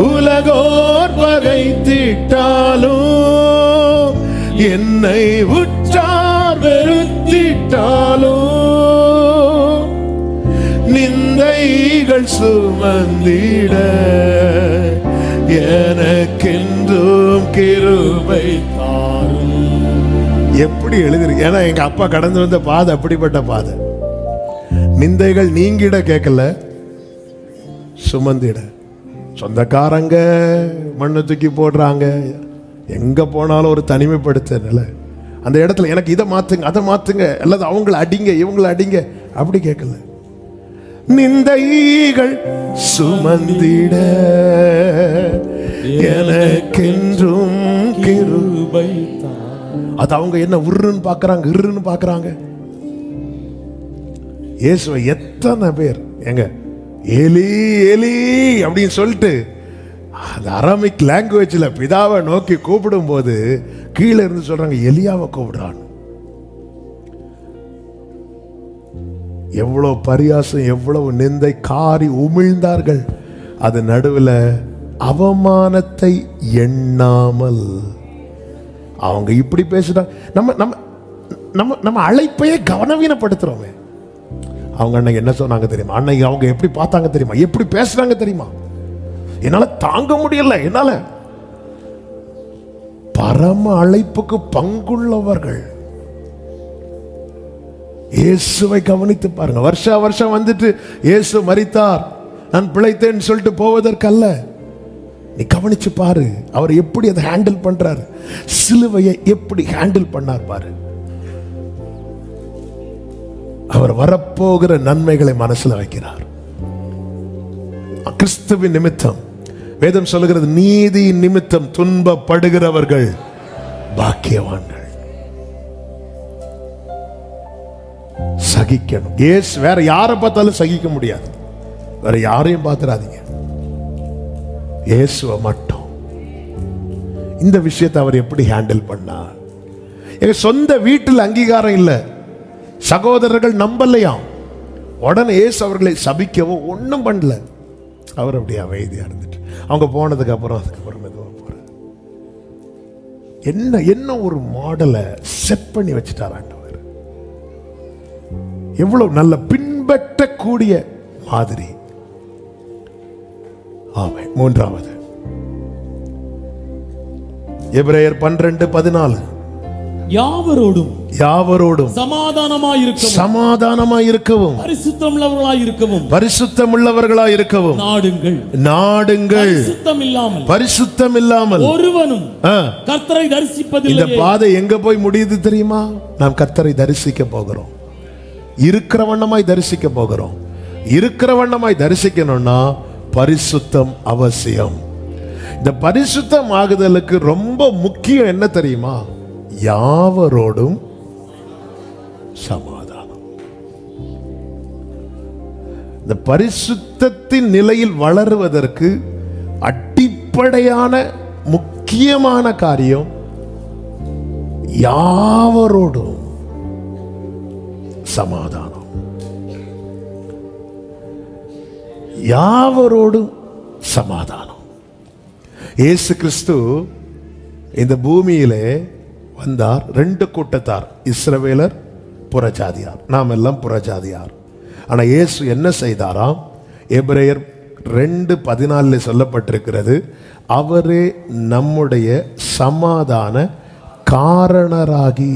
உலகோர் பகைத்திட்டாலும் என்னை உற்றார் வெறுத்திட்டாலும், நிந்தைகள் சுமந்திட எனக்கென்றும் கிருபை தாரும். எப்படி எழுதிருக்கு? ஏன்னா எங்க அப்பா கடந்து வந்த பாதை அப்படிப்பட்ட பாதை. நிந்தைகள் நீங்கிட கேட்கல, சுமந்திட. சொந்தக்காரங்க மண்ணு தூக்கி போடுறாங்க, எங்க போனாலும் ஒரு தனிமைப்படுத்தல. அந்த இடத்துல எனக்கு இதை மாத்துங்க, அதை மாத்துங்க, அல்லது அவங்கள அடிங்க, இவங்களை அடிங்க, அப்படி கேட்கல. நிந்தைகள் சுமந்திட எனக்கென்றும் கிருபை. அது அவங்க என்ன உருன்னு பாக்குறாங்க, இருன்னு பாக்குறாங்க. இயேசுவை எத்தனை பேர் எங்க ஏலி ஏலி அப்படின்னு சொல்லிட்டு அந்த அரமிக் லாங்குவேஜ்ல பிதாவை நோக்கி கூப்பிடும் போது கீழே இருந்து சொல்றாங்க, எலியாவை கூப்பிடுறான். எவ்வளவு பரியாசம், எவ்வளவு நிந்தை, காரி உமிழ்ந்தார்கள். அது நடுவில் அவமானத்தை எண்ணாமல் அவங்க இப்படி பேசுறாங்க. நம்ம நம்ம நம்ம நம்ம அழைப்பையே கவனவீனப்படுத்துறோமே. அவங்க அன்னைக்கு என்ன சொன்னாங்க தெரியுமா? அன்னைக்கு அவங்க எப்படி பார்த்தாங்க தெரியுமா? எப்படி பேசுறாங்க தெரியுமா? என்னால தாங்க முடியல. என்னால பரம அழைப்புக்கு பங்குள்ளவர்கள் இயேசுவை கவனித்து பாருங்க. வருஷா வருஷம் வந்துட்டு இயேசு மரித்தார், நான் பிழைத்தேன்னு சொல்லிட்டு போவதற்கல்ல. நீ கவனிச்சு பாரு, அவர் எப்படி அதை ஹேண்டில் பண்றாரு, சிலுவையை எப்படி ஹேண்டில் பண்ணார் பாரு. அவர் வரப்போகிற நன்மைகளை மனசுல வைக்கிறார். கிறிஸ்துவின் நிமித்தம் வேதம் சொல்லுகிறது, நீதி நிமித்தம் துன்பப்படுகிறவர்கள் பாக்கியவான்கள். சகிக்கணும். ஏசு வேற யாரை பார்த்தாலும் சகிக்க முடியாது. வேற யாரையும் பார்த்துடாதீங்க, இயேசுவை மட்டும். இந்த விஷயத்தை அவர் எப்படி ஹேண்டில் பண்ணார்? எங்க சொந்த வீட்டில் அங்கீகாரம் இல்லை, சகோதரர்கள் நம்பலையாம். உடனே இயேசு அவர்களை சபிக்கவோ ஒன்றும் பண்ணல. அவர் அப்படியே அமைதியா இருந்துட்டு அவங்க போனதுக்கு அப்புறம் மெதுவாக போற என்ன ஒரு மாடலை செட் பண்ணி வச்சுட்டார் ஆண்டவர். எவ்வளவு நல்ல பின்பற்றக்கூடிய மாதிரி. ஆமென். மூன்றாவது எபிரேயர் 12:14, யாவரோடும் சமாதானமாயிருக்கவும் பரிசுத்தமுள்ளவர்களாயிருக்கவும் நாடுங்கள். பரிசுத்தம் இல்லாமல் ஒருவனும் கர்த்தரை தரிசிப்பதில்லை. இந்த பாதை எங்க போய் முடியுது தெரியுமா? நாம் கர்த்தரை தரிசிக்க போகிறோம், இருக்கிற வண்ணமாய் தரிசிக்க போகிறோம். இருக்கிற வண்ணமாய் தரிசிக்கணும்னா பரிசுத்தம் அவசியம். இந்த பரிசுத்தம் ஆகுதலுக்கு ரொம்ப முக்கியம் என்ன தெரியுமா? யாவரோடும் சமாதானம். இந்த பரிசுத்தத்தின் நிலையில் வளருவதற்கு அடிப்படையான முக்கியமான காரியம் யாவரோடும் சமாதானம். யாவரோடும் சமாதானம். இயேசு கிறிஸ்து இந்த பூமியிலே வந்தார். 2 கூட்டத்தார், இஸ்ரவேலர், புறஜாதியார். நாம் எல்லாம் புறஜாதியார். ஆனா இயேசு என்ன செய்தாராம்? எபிரேயர் 2:14 சொல்லப்பட்டிருக்கிறது, அவரே நம்முடைய சமாதான காரணராகி,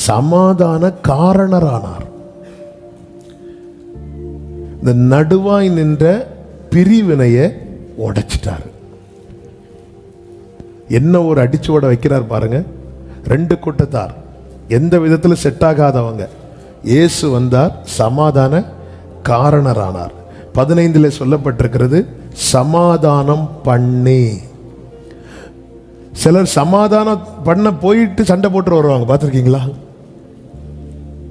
சமாதான காரணரானார். இந்த நடுவாய் நின்ற பிரிவினையை உடைச்சிட்டார். என்ன ஒரு அடிச்சுவட வைக்கிறார் பாருங்க. 2 கூட்டத்தார், எந்த விதத்தில் செட் ஆகாதவங்க. இயேசு வந்தார், சமாதான காரணரானார். 15 சொல்லப்பட்டிருக்கிறது, சமாதானம் பண்ணி. சிலர் சமாதானம் பண்ண போயிட்டு சண்டை போட்டு வருவாங்க, பார்த்துருக்கீங்களா?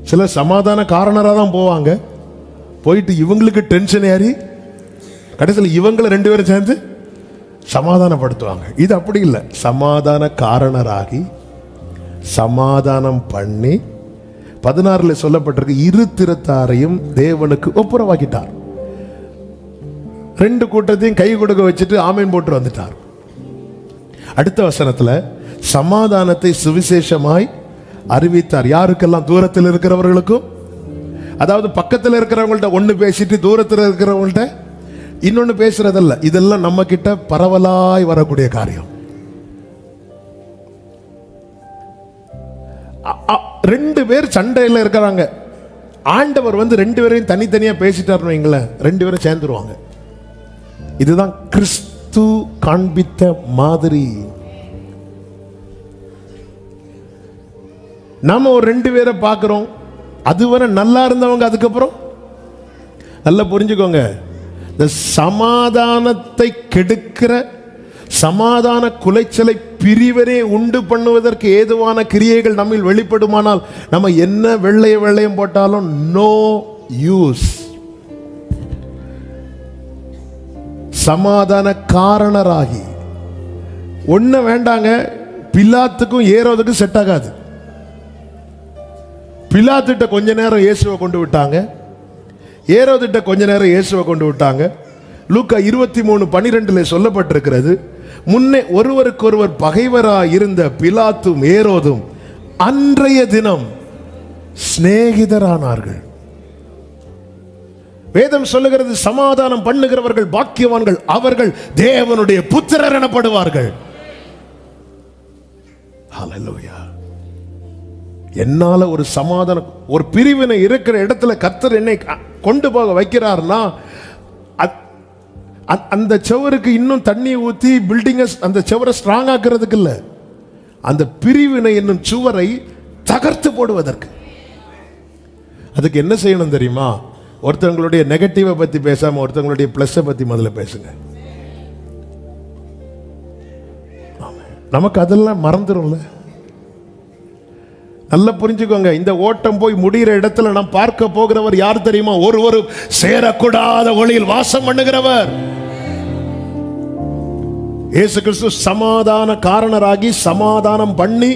சிலர் சமாதான காரணராக தான் போவாங்க, போயிட்டு இவங்களுக்கு டென்ஷன் ஏறி கடைசியில் இவங்களை 2 பேரும் சேர்ந்து சமாதானப்படுத்துவாங்க. இது அப்படி இல்லை. சமாதான காரணராகி சமாதானம் பண்ணி 16 சொல்லப்பட்டிருக்கு, இரு திறத்தாரையும் தேவனுக்கு ஒப்புரவாக்கிட்டார். 2 கூட்டத்தையும் கை கொடுக்க வச்சுட்டு ஆமீன் போட்டு வந்துட்டார். அடுத்த வசனத்தில் சமாதானத்தை சுவிசேஷமாய் அறிவித்தார். யாருக்கெல்லாம்? தூரத்தில் இருக்கிறவர்களுக்கும். அதாவது பக்கத்தில் இருக்கிறவங்கள்ட்ட ஒன்று பேசிட்டு தூரத்தில் இருக்கிறவங்கள்ட்ட இன்னொன்று பேசுறதல்ல. இதெல்லாம் நம்ம கிட்ட பரவலாய் வரக்கூடிய காரியம். 2 பேர் சண்டையில் இருக்கிறாங்க. ஆண்டவர் வந்து 2 பேரையும் தனித்தனியா பேசிட்டாருன்னு வைங்களேன், 2 பேரும் சேர்ந்துருவாங்க. இதுதான் கிறிஸ்து காண்பித்த மாதிரி. நாம ஒரு 2 பேரை பார்க்கிறோம், அதுவரை நல்லா இருந்தவங்க அதுக்கப்புறம் நல்லா புரிஞ்சுக்கோங்க, இந்த சமாதானத்தை கெடுக்கிற சமாதான குலைச்சலை பிரிவரே உண்டு பண்ணுவதற்கு ஏதுவான கிரியைகள் நம்மில் வெளிப்படுமானால் நம்ம என்ன வெள்ளையம் போட்டாலும் நோ யூஸ். சமாதான காரணராகி ஒண்ணு வேண்டாங்க. பிலாத்துக்கும் ஏரோதுக்கும் செட் ஆகாது. பிலாத்திட்ட கொஞ்ச நேரம் இயேசுவை கொண்டு விட்டாங்க, ஏரோதிட்ட கொஞ்ச நேரம் இயேசுவை கொண்டு விட்டாங்க. லூக்கா 23:12 சொல்லப்பட்டிருக்கிறது, முன்னே ஒருவருக்கொருவர் பகைவராய் இருந்த பிலாத்தும் ஏரோதும் அன்றைய தினம் சிநேகிதரானார்கள். வேதம் சொல்லுகிறது, சமாதானம் பண்ணுகிறவர்கள் பாக்கியவான்கள், அவர்கள் தேவனுடைய புத்திரர் எனப்படுவார்கள். ஹல்லேலூயா. என்னால ஒரு சமாதானம், ஒரு பிரிவினை இருக்கிற இடத்துல கர்த்தர் என்னை கொண்டு போக வைக்கிறார்னா அந்த செவருக்கு இன்னும் தண்ணி ஊற்றி பில்டிங்கை அந்த செவரை ஸ்ட்ராங் ஆக்குறதுக்கு இல்லை, அந்த பிரிவினை என்னும் சுவரை தகர்த்து போடுவதற்கு. அதுக்கு என்ன செய்யணும் தெரியுமா? ஒருத்தவங்களுடைய நெகட்டிவை பத்தி பேசாம ஒருத்தவங்களுடைய பிளஸை பத்தி முதல்ல பேசுங்க. நமக்கு அதெல்லாம் மறந்துடும்ல. நல்லா புரிஞ்சுக்கோங்க, இந்த ஓட்டம் போய் முடிகிற இடத்துல நாம் பார்க்க போகிறவர் யார் தெரியுமா? ஒருவர் சேரக்கூடாத ஒளியில் வாசம் பண்ணுகிறவர் இயேசு கிறிஸ்து. சமாதான காரணராகி சமாதானம் பண்ணி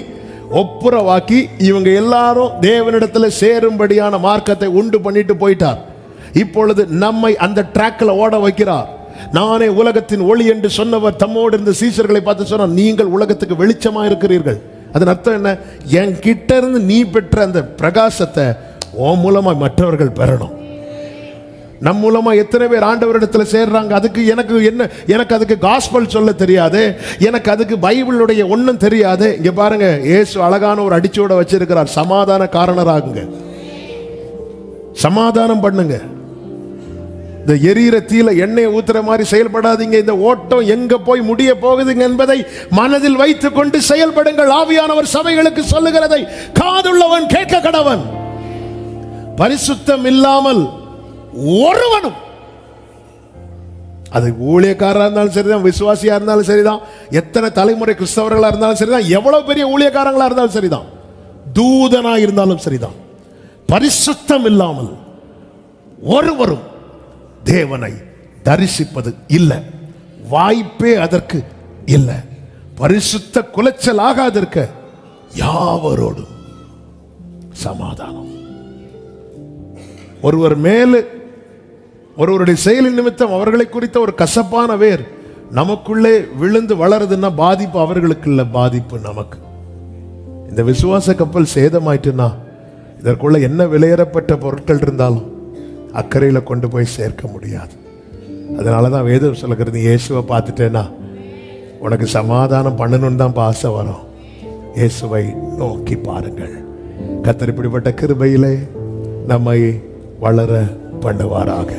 ஒப்புரவாக்கி இவங்க எல்லாரும் தேவனிடத்தில் சேரும்படியான மார்க்கத்தை உண்டு பண்ணிட்டு போயிட்டார். இப்பொழுது நம்மை அந்த டிராக்ல ஓட வைக்கிறார். நானே உலகத்தின் ஒளி என்று சொன்னவர் தம்மோடு இருந்த சீஷர்களை பார்த்து சொன்னார், நீங்கள் உலகத்துக்கு வெளிச்சமா இருக்கிறீர்கள். அதன் அர்த்தம் என்ன? என் கிட்ட இருந்து நீ பெற்ற அந்த பிரகாசத்தை உன் மூலமா மற்றவர்கள் பெறணும். நம் மூலமா எத்தனை பேர் ஆண்டவரிடத்துல சேர்றாங்க? அதுக்கு எனக்கு அதுக்கு காஸ்பல் சொல்ல தெரியாது, எனக்கு அதுக்கு பைபிளுடைய ஒன்றும் தெரியாது. இங்க பாருங்க, இயேசு அழகான ஒரு அடிச்சோட வச்சிருக்கிறார். சமாதான காரணராகுங்க, சமாதானம் பண்ணுங்க. இந்த எரியிற தீல எண்ணெய் ஊத்துற மாதிரி செயல்படாதீங்க. இந்த ஓட்டம் எங்க போய் முடிய போகுதுங்க என்பதை மனதில் வைத்துக் கொண்டு செயல்படுங்கள். ஆவியானவர் சபைகளுக்கு சொல்லுகிறதை காதுள்ளவன் கேட்க கடவன். பரிசுத்தம் இல்லாமல் ஒருவனும், அது ஊழியக்காரா இருந்தாலும் சரிதான், விசுவாசியா இருந்தாலும் சரிதான், எத்தனை தலைமுறை கிறிஸ்தவர்களா இருந்தாலும் சரிதான், எவ்வளவு பெரிய ஊழியக்காரங்களா இருந்தாலும் சரிதான், தூதனா இருந்தாலும் சரிதான், பரிசுத்தம் இல்லாமல் ஒருவரும் தேவனை தரிசிப்பது இல்லை. வாய்ப்பே அதற்கு இல்லை. பரிசுத்த குலைச்சல் ஆகாதிருக்க யாவரோடும் சமாதானம். ஒருவர் மேல் ஒருவருடைய செயலின் நிமித்தம் அவர்களை குறித்த ஒரு கசப்பான வேர் நமக்குள்ளே விழுந்து வளருதுன்னா பாதிப்பு அவர்களுக்கு இல்லை, பாதிப்பு நமக்கு. இந்த விசுவாச கப்பல் சேதமாயிட்டுன்னா இதற்குள்ள என்ன விலையேறப்பட்ட பொருட்கள் இருந்தாலும் அக்கறையில் கொண்டு போய் சேர்க்க முடியாது. அதனால தான் வேதம் சொல்லுகிறது, இயேசுவை பார்த்துட்டேன்னா உனக்கு சமாதானம் பண்ணணும்னு தான் ஆசை வரும். இயேசுவை நோக்கி பாருங்கள். கர்த்தர் இப்படிப்பட்ட கிருபையிலே நம்மை வளர பண்ணுவாராக.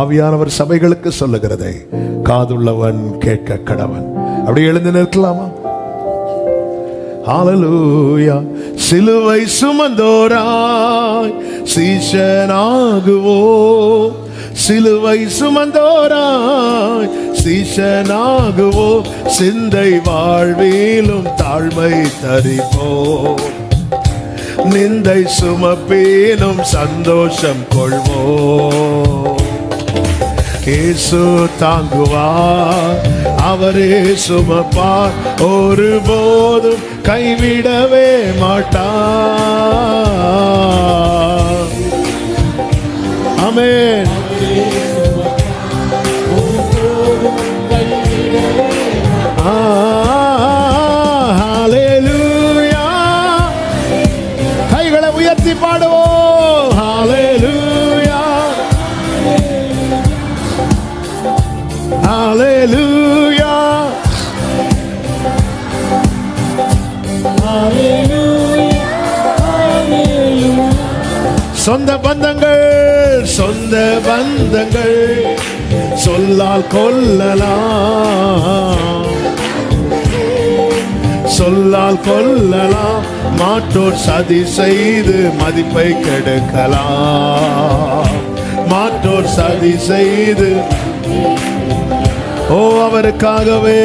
ஆவியானவர் சபைகளுக்கு சொல்லுகிறதை காதுள்ளவன் கேட்க கடவன். அப்படி எழுந்து நிற்கலாமா? ஹalleluya. சிலுவை சுமந்தோராய் சீஷனாகுவோம், சிலுவை சுமந்தோராய் சீஷனாகுவோம், சிந்தை வாழ்விலும் தாழ்மை தரிப்போம், நிந்தை சுமப்பேனும் சந்தோஷம் கொள்வோம். இயேசு தாங்குவார், அவரே சுமப்பார், ஒருபோதும் கைவிடவே மாட்டார். ஆமென். ஹalleluya. கைகளை உயர்த்தி பாடுவோம். ஹalleluya, ஹalleluya, சொந்த பந்தங்கள், சொந்த பந்தங்கள் சொல்லால் கொல்லலாம், சொல்லால் கொல்லலாம், மாற்றோர் சதி செய்து மதிப்பை கெடுக்கலாம், மாற்றோர் சதி செய்து. ஓ அவருக்காகவே,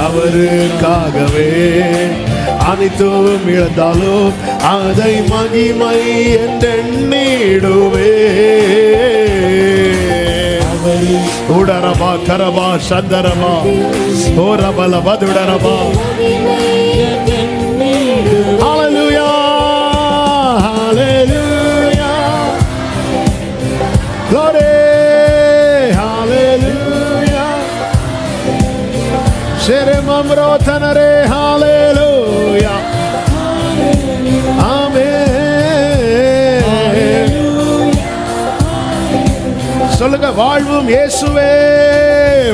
அவருக்காகவே அனைத்தும் இழந்தாலும் அதை மகிமை என்றெண்ணிடுவே. உடரபா கரபா சந்தரபா ஓரபல வதுடரபா. ஹalleluya, ஹalleluya, glory, hallelujah. Sheremamro tanare, hallelujah, amen. சொல்லுங்க, வாழ்வும் இயேசுவே,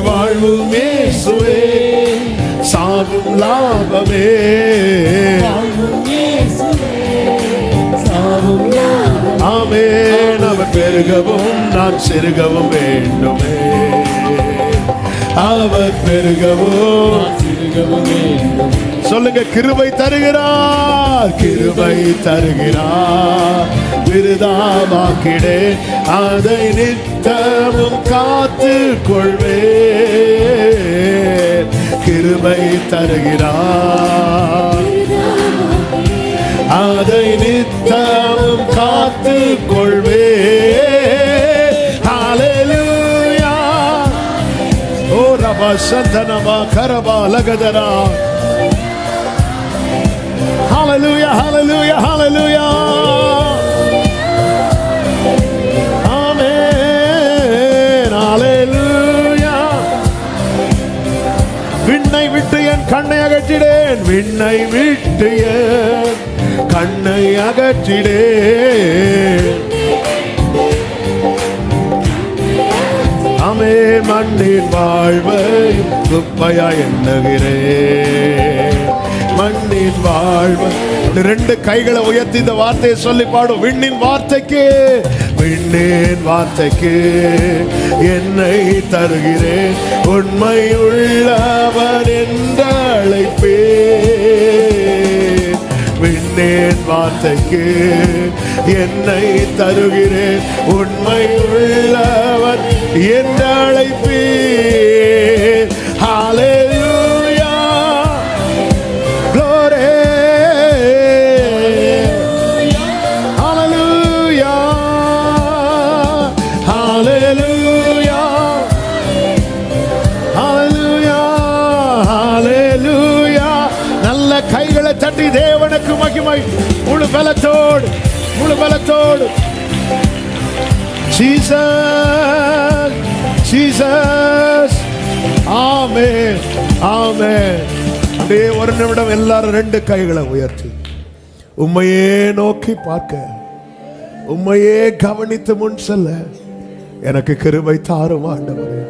வாழ்வும் இயேசுவே, சாவும் லாபமே, ஆமென். அவர் பெருகவும் நான் சிறுகவும் வேண்டுமே, அவர் பெருகவும் சொல்லுங்க. கிருபை தருகிறார், கிருபை தருகிறார், விருதாவாக்கிடே அதை நித்தமும் காத்து கொள்வேன். கிருபை தருகிறார், அதை நித்தமும் காத்து கொள்வேன். ஹalleluya. ஓ ரபா சந்தனமா கரபா லகதரா. Hallelujah, hallelujah, hallelujah. Amen, hallelujah. விண்ணை விட்டு என் கண்ணை அகற்றிடேன், விண்ணை விட்டு என் கண்ணை அகற்றிடேன். ஆமென். மண்ணின் வாழ்வை குப்பையா எண்ணுகிறேன், மண்ணின் வாழ்வு. ரெண்டு கைகளை உயர்த்தி இந்த வார்த்தையை சொல்லி பாடும். விண்ணின் வார்த்தைக்கு, விண்ணின் வார்த்தைக்கு என்னை தருகிறேன், உண்மை உள்ளவர் என்று அழைப்பேன். விண்ணின் வார்த்தைக்கு என்னை தருகிறேன், உண்மை உள்ளவர் என்று அழைப்பேன். ஹalleluya, glory, hallelujah, தட்டி தேவனுக்கு மகிமை. முழு பலத்தோடு, முழு பலத்தோடு. Jesus, Jesus. Amen, amen. அப்படியே ஒரு நிமிடம் எல்லாரும் 2 கைகளை உயர்த்தி உம்மையே நோக்கி பார்க்க, உம்மையே கவனித்து முன் செல்ல எனக்கு கிருபை தாரும் ஆண்டவரே.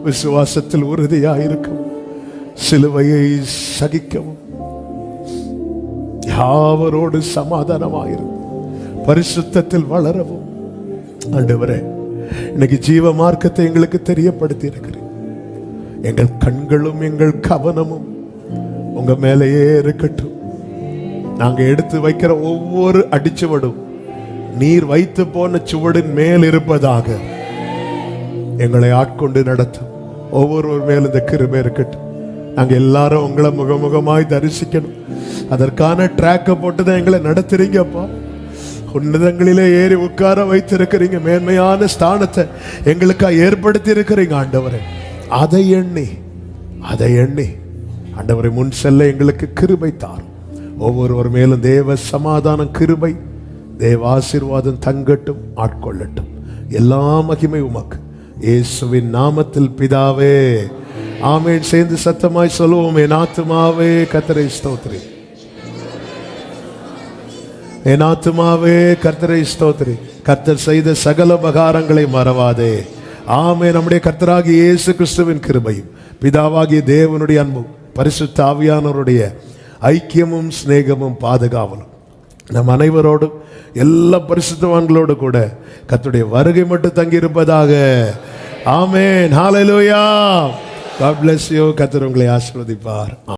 விசுவாசத்தில் உறுதியாயிருக்கும், சிலுவையை சகிக்கவும், யாவரோடு சமாதானமாயிரும், பரிசுத்தத்தில் வளரவும். ஆண்டவரே, இன்னைக்கு ஜீவ மார்க்கத்தை எங்களுக்கு தெரியப்படுத்தி இருக்கிறேன். எங்கள் கண்களும் எங்கள் கவனமும் உங்க மேலேயே இருக்கட்டும். நாங்க எடுத்து வைக்கிற ஒவ்வொரு அடிச்சுவடும் நீர் வைத்து போன சுவடின் மேல் இருப்பதாக எங்களை ஆட்கொண்டு நடத்தும். ஒவ்வொருவர் மேல் இந்த கிருபை இருக்கட்டும். நாங்க எல்லாரும் உங்களை முகமுகமாய் தரிசிக்கணும். அதற்கான ட்ராக்கை போட்டுதான் எங்களை நடத்துறீங்கப்பா. உன்னதங்களிலே ஏறி உட்கார வைத்திருக்கிறீங்க. மேன்மையான ஸ்தானத்தை எங்களுக்காக ஏற்படுத்தி இருக்கிறீங்க ஆண்டவரே. அதை எண்ணி ஆண்டவரை முன் செல்ல எங்களுக்கு கிருபை தாரும். ஒவ்வொருவர் மேலும் தேவ சமாதானம், கிருபை, தேவ ஆசீர்வாதம் தங்கட்டும், ஆட்கொள்ளட்டும். எல்லா மகிமை உமக்கு இயேசுவின் நாமத்தில் பிதாவே, ஆமென். சேர்ந்து சத்தமாய் சொல்லுவோம். என் ஆத்துமாவே கர்த்தரை ஸ்தோத்திரி, என் ஆத்துமாவே கர்த்தரை ஸ்தோத்திரி. கர்த்தர் செய்த சகல உபகாரங்களை மறவாதே. ஆமென். நம்முடைய கர்த்தராகிய இயேசு கிறிஸ்துவின் கிருபையும், பிதாவாகிய தேவனுடைய அன்பும், பரிசுத்த ஆவியானவருடைய ஐக்கியமும் சிநேகமும் பாதுகாவலும் நம் அனைவரோடும், எல்லா பரிசுத்தவான்களோடு கூட கர்த்தருடைய வருகை மட்டும் தங்கி இருப்பதாக. ஆமென். ஹல்லேலூயா. God bless you. கர்த்தர் உங்களை ஆசீர்வதிப்பார்.